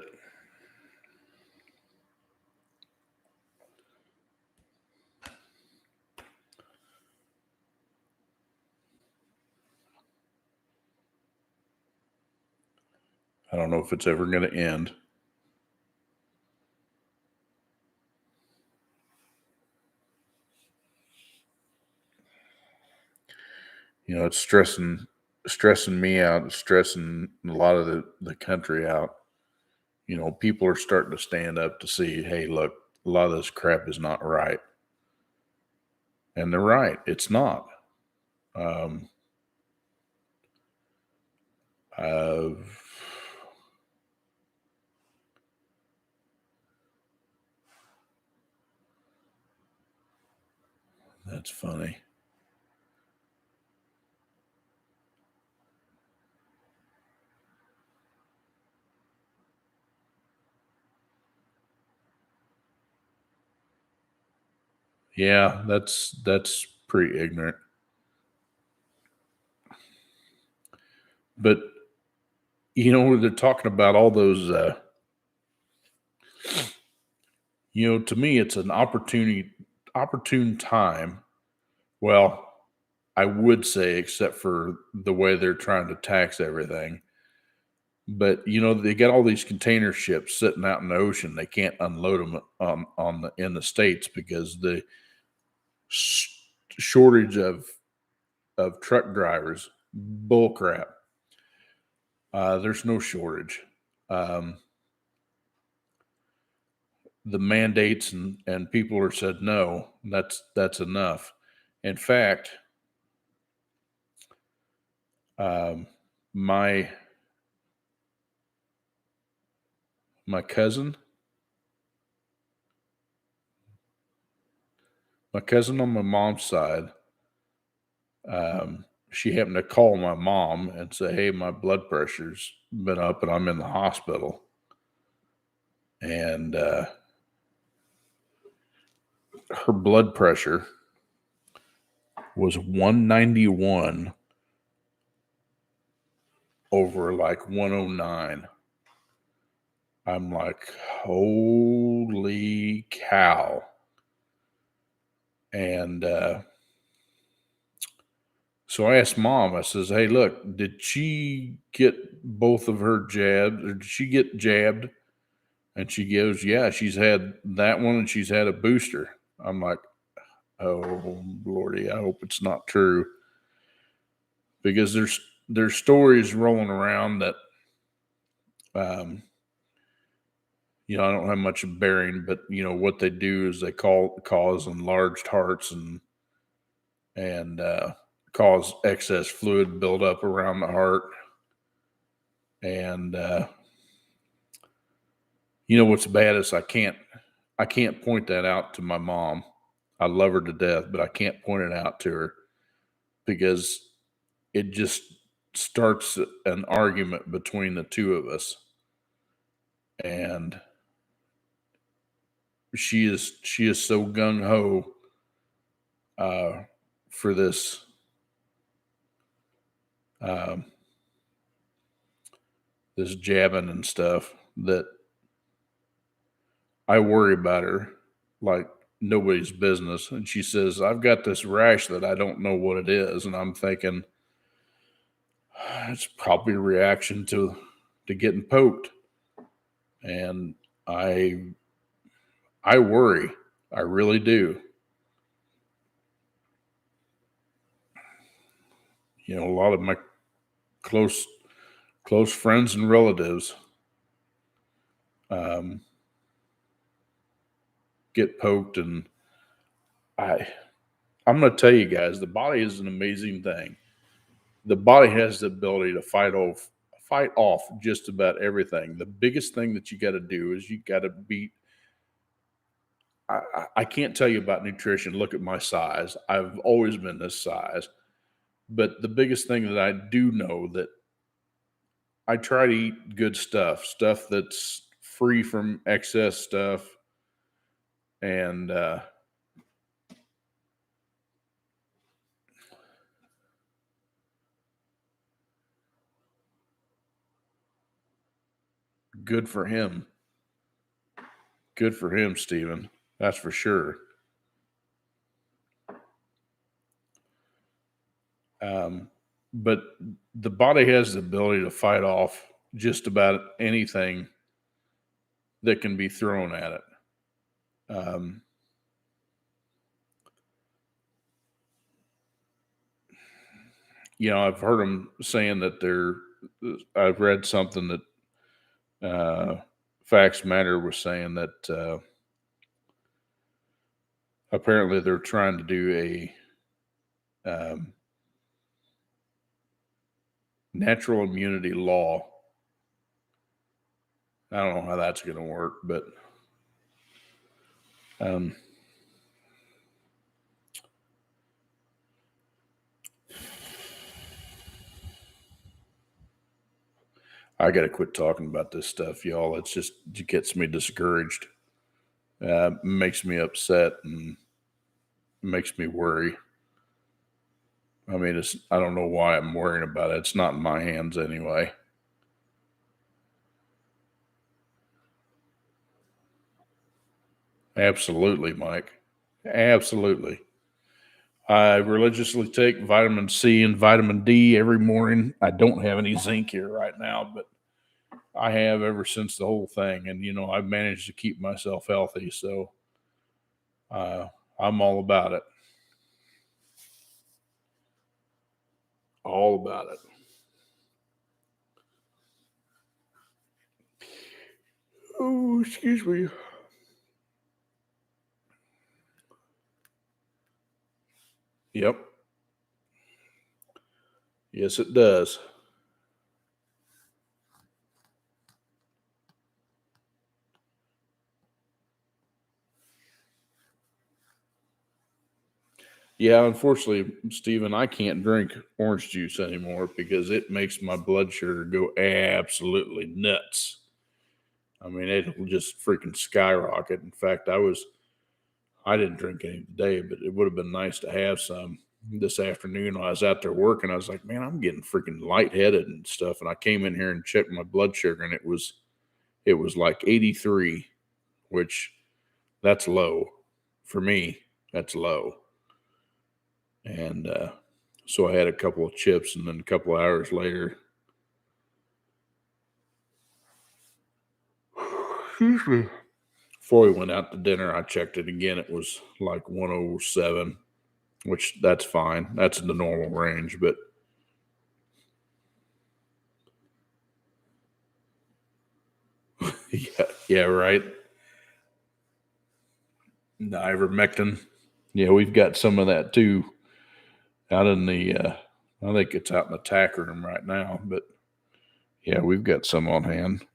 I don't know if it's ever going to end. You know, it's stressing me out, stressing a lot of the country out. You know, people are starting to stand up to see, hey, look, a lot of this crap is not right. And they're right. It's not. That's funny. Yeah, that's pretty ignorant. But you know, they're talking about all those. You know, to me, it's an opportune time. Well, I would say, except for the way they're trying to tax everything. But you know, they got all these container ships sitting out in the ocean. They can't unload them in the states because the shortage of truck drivers. Bull crap. There's no shortage. The mandates and people are said no. That's enough. In fact, my cousin, on my mom's side, she happened to call my mom and say, "Hey, my blood pressure's been up and I'm in the hospital." And her blood pressure was 191 over like 109. I'm like, holy cow. And so I asked mom, I says, hey, look, did she get both of her jabs, or did she get jabbed? And she goes, yeah, she's had that one and she's had a booster. I'm like, oh, Lordy, I hope it's not true. Because there's stories rolling around that, you know, I don't have much bearing, but you know what they do is they cause enlarged hearts and cause excess fluid build up around the heart. And you know what's bad is I can't point that out to my mom. I love her to death, but I can't point it out to her because it just starts an argument between the two of us. And she is so gung ho for this this jabbing and stuff that I worry about her like nobody's business. And she says, I've got this rash that I don't know what it is. And I'm thinking, it's probably a reaction to getting poked. And I worry. I really do. You know, a lot of my close friends and relatives, get poked. And I'm going to tell you guys, the body is an amazing thing. The body has the ability to fight off just about everything. The biggest thing that you got to do is you got to beat. I can't tell you about nutrition. Look at my size. I've always been this size. But the biggest thing that I do know that I try to eat good stuff that's free from excess stuff, and good for him. Good for him, Stephen. That's for sure. But the body has the ability to fight off just about anything that can be thrown at it. I've heard them saying that I've read something that Facts Matter was saying that apparently they're trying to do a natural immunity law. I don't know how that's going to work, but I got to quit talking about this stuff, y'all. It gets me discouraged. Makes me upset and makes me worry. I mean, I don't know why I'm worrying about it. It's not in my hands anyway. Absolutely, Mike. Absolutely. I religiously take vitamin C and vitamin D every morning. I don't have any zinc here right now, but I have ever since the whole thing. And, I've managed to keep myself healthy. So I'm all about it. All about it. Oh, excuse me. Yep. Yes, it does. Yeah, unfortunately, Stephen, I can't drink orange juice anymore because it makes my blood sugar go absolutely nuts. I mean, it'll just freaking skyrocket. In fact, I didn't drink any today, but it would have been nice to have some this afternoon when I was out there working. I was like, man, I'm getting freaking lightheaded and stuff. And I came in here and checked my blood sugar, and it was like 83, which that's low for me. That's low. And so I had a couple of chips, and then a couple of hours later, excuse me, before we went out to dinner, I checked it again. It was like 107, which that's fine. That's in the normal range, but yeah, right. The ivermectin. Yeah, we've got some of that too out in the, I think it's out in the tack room right now, but yeah, we've got some on hand.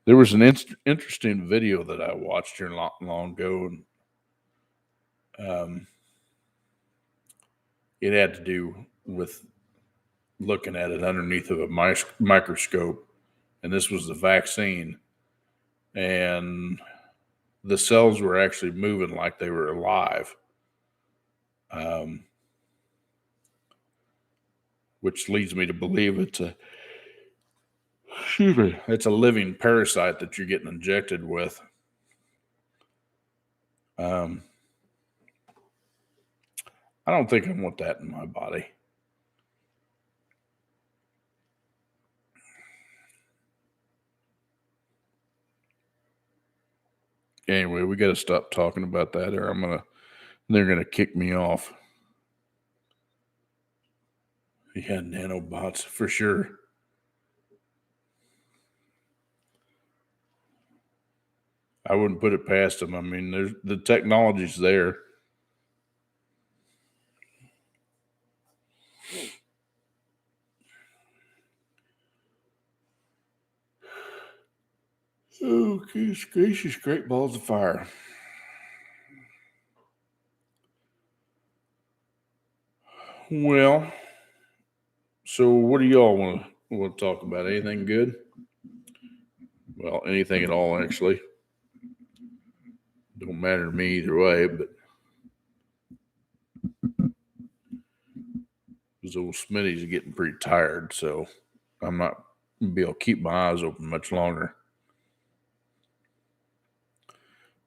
There was an interesting video that I watched here not long ago, and it had to do with looking at it underneath of a microscope, and this was the vaccine, and the cells were actually moving like they were alive, which leads me to believe it's a living parasite that you're getting injected with. I don't think I want that in my body. Anyway, we got to stop talking about that, or they're gonna kick me off. Yeah, nanobots for sure. I wouldn't put it past them. I mean, the technology's there. Oh, goodness gracious, great balls of fire. Well, so what do y'all want to talk about? Anything good? Well, anything at all, actually. Don't matter to me either way, but those old Smitty's are getting pretty tired, so I'm not gonna be able to keep my eyes open much longer.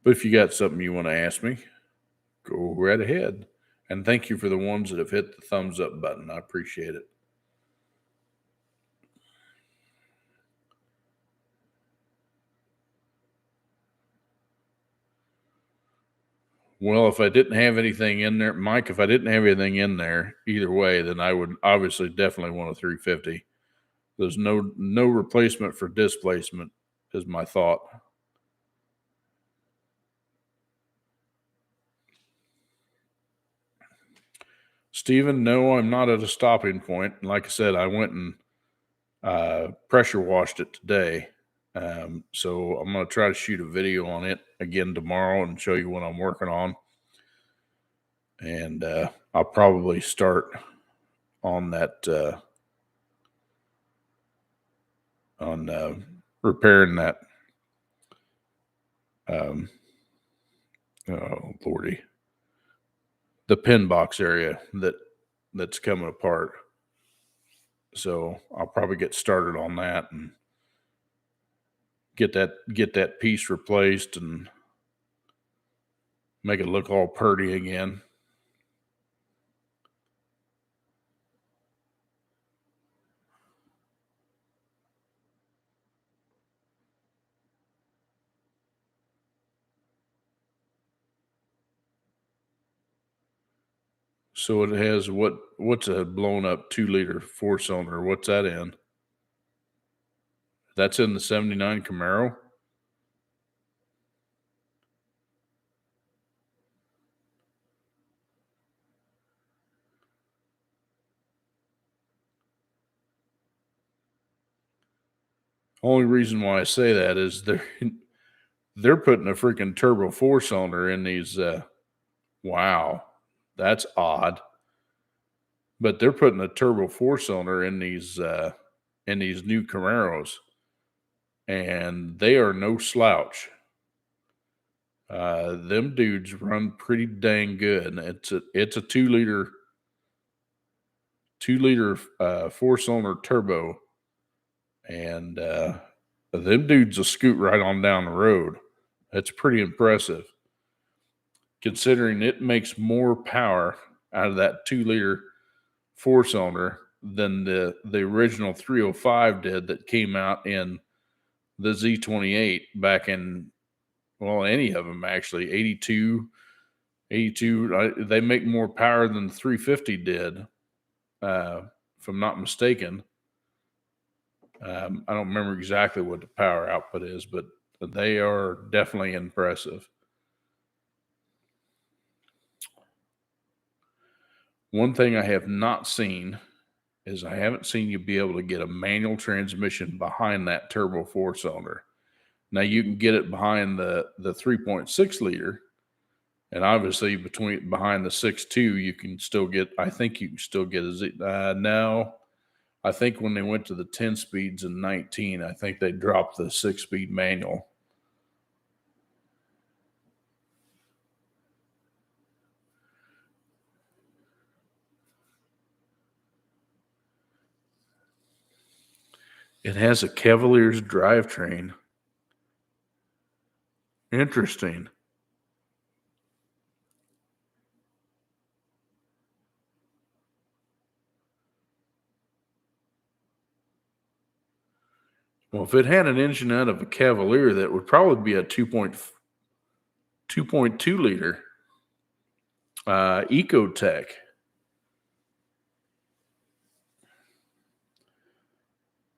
But if you got something you want to ask me, go right ahead. And thank you for the ones that have hit the thumbs up button. I appreciate it. Well, if I didn't have anything in there, Mike, if I didn't have anything in there either way, then I would obviously definitely want a 350. There's no replacement for displacement is my thought. Stephen, no, I'm not at a stopping point. Like I said, I went and pressure washed it today. So I'm going to try to shoot a video on it again tomorrow and show you what I'm working on. And I'll probably start on that on repairing that. Oh lordy, the pin box area that's coming apart. So I'll probably get started on that and get that piece replaced and make it look all purty again. So it has what's a blown up 2-liter 4-cylinder? What's that in? That's in the 79 Camaro. Only reason why I say that is they're putting a freaking turbo 4-cylinder in these. Wow, that's odd. But they're putting a turbo 4-cylinder in these new Camaros, and they are no slouch. Them dudes run pretty dang good. It's a 2-liter 4-cylinder turbo, and them dudes will scoot right on down the road. That's pretty impressive, considering it makes more power out of that 2-liter 4-cylinder than the original 305 did that came out in the Z28 back in, well, any of them actually, 82. They make more power than the 350 did, if I'm not mistaken. I don't remember exactly what the power output is, but they are definitely impressive. One thing I have not seen is I haven't seen you be able to get a manual transmission behind that turbo 4-cylinder. Now you can get it behind the 3.6 liter, and obviously behind the 6.2, you can still get. I think you can still get a no. I think when they went to the 10 speeds in 19, I think they dropped the 6-speed manual. It has a Cavalier's drivetrain. Interesting. Well, if it had an engine out of a Cavalier, that would probably be a 2.2 liter Ecotec.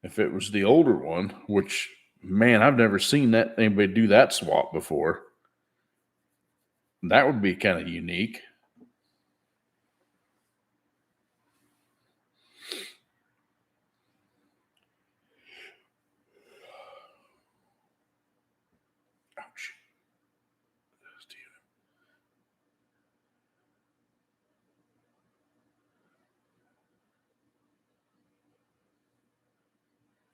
If it was the older one, which Man, I've never seen that anybody do that swap before. That would be kind of unique. Ouch.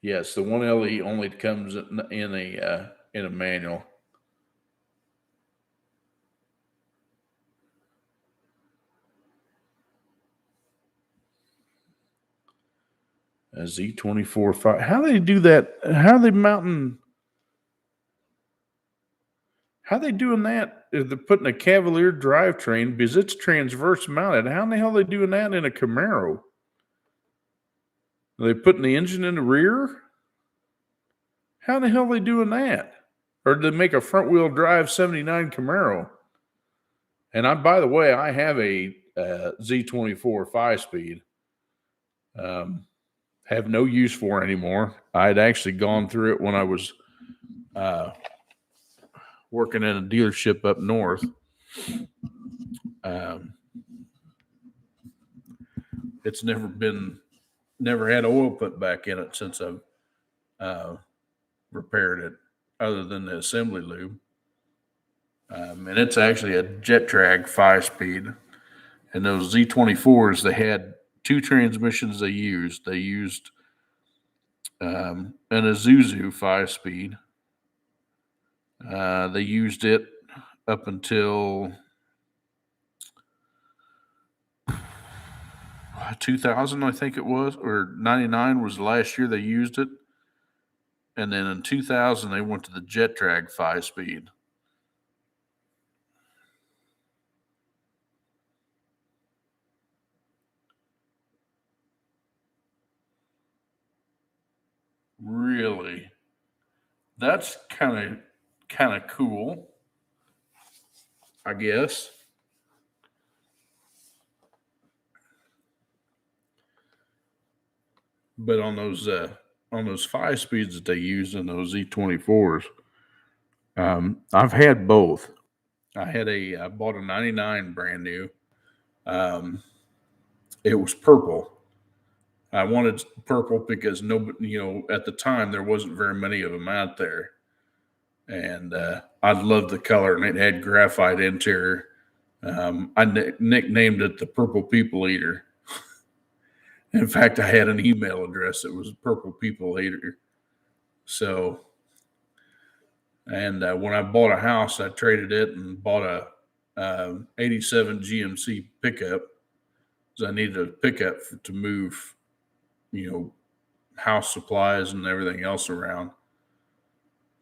Yes, the 1LE only comes in a manual. A Z24 5. How do they do that? How are they mounting? How are they doing that? If they're putting a Cavalier drivetrain because it's transverse mounted. How in the hell are they doing that in a Camaro? Are they putting the engine in the rear? How the hell are they doing that? Or did they make a front wheel drive 79 Camaro? And by the way, I have a Z24 5-speed. Have no use for anymore. I'd actually gone through it when I was working in a dealership up north. It's never had oil put back in it since I've repaired it, other than the assembly lube. And it's actually a Jet-Drag 5-speed. And those Z24s, they had two transmissions they used. They used an Isuzu 5-speed. They used it up until 2000, I think it was, or 99 was the last year they used it. And then in 2000, they went to the Jet-Drag 5-speed. Really? That's kind of cool, I guess. But on those 5-speeds that they used in those Z24s, I've had both. I bought a 99 brand new. It was purple. I wanted purple because nobody, at the time there wasn't very many of them out there, and I loved the color, and it had graphite interior. I nicknamed it the Purple People Eater. In fact, I had an email address that was Purple People Eater. So, and when I bought a house, I traded it and bought a 87 GMC pickup because I needed a pickup to move, house supplies and everything else around.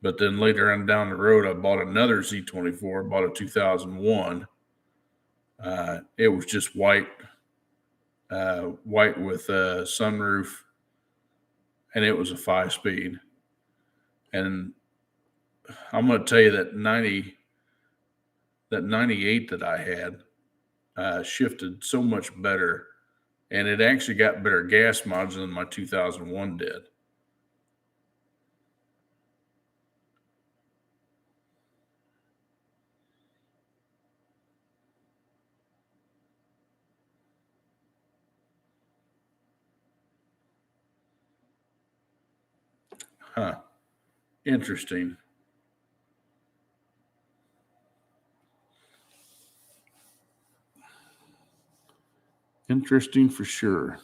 But then later on down the road, I bought another Z24, bought a 2001. It was just white with a sunroof, and it was a 5-speed. And I'm going to tell you that 98 that I had shifted so much better, and it actually got better gas mileage than my 2001 did. Huh. Interesting. Interesting for sure.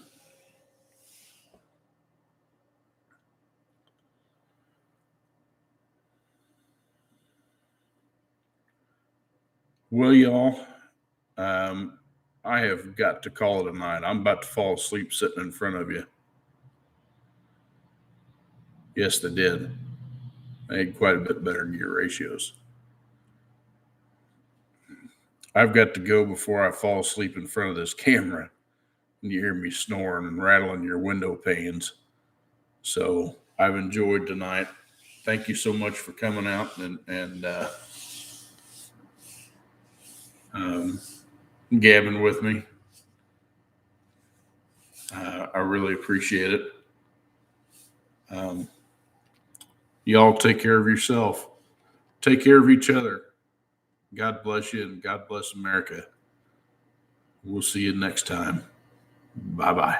Well, y'all, I have got to call it a night. I'm about to fall asleep sitting in front of you. Yes, they did. They had quite a bit better gear ratios. I've got to go before I fall asleep in front of this camera and you hear me snoring and rattling your window panes. So I've enjoyed tonight. Thank you so much for coming out and gabbing with me. I really appreciate it. Y'all take care of yourself. Take care of each other. God bless you and God bless America. We'll see you next time. Bye-bye.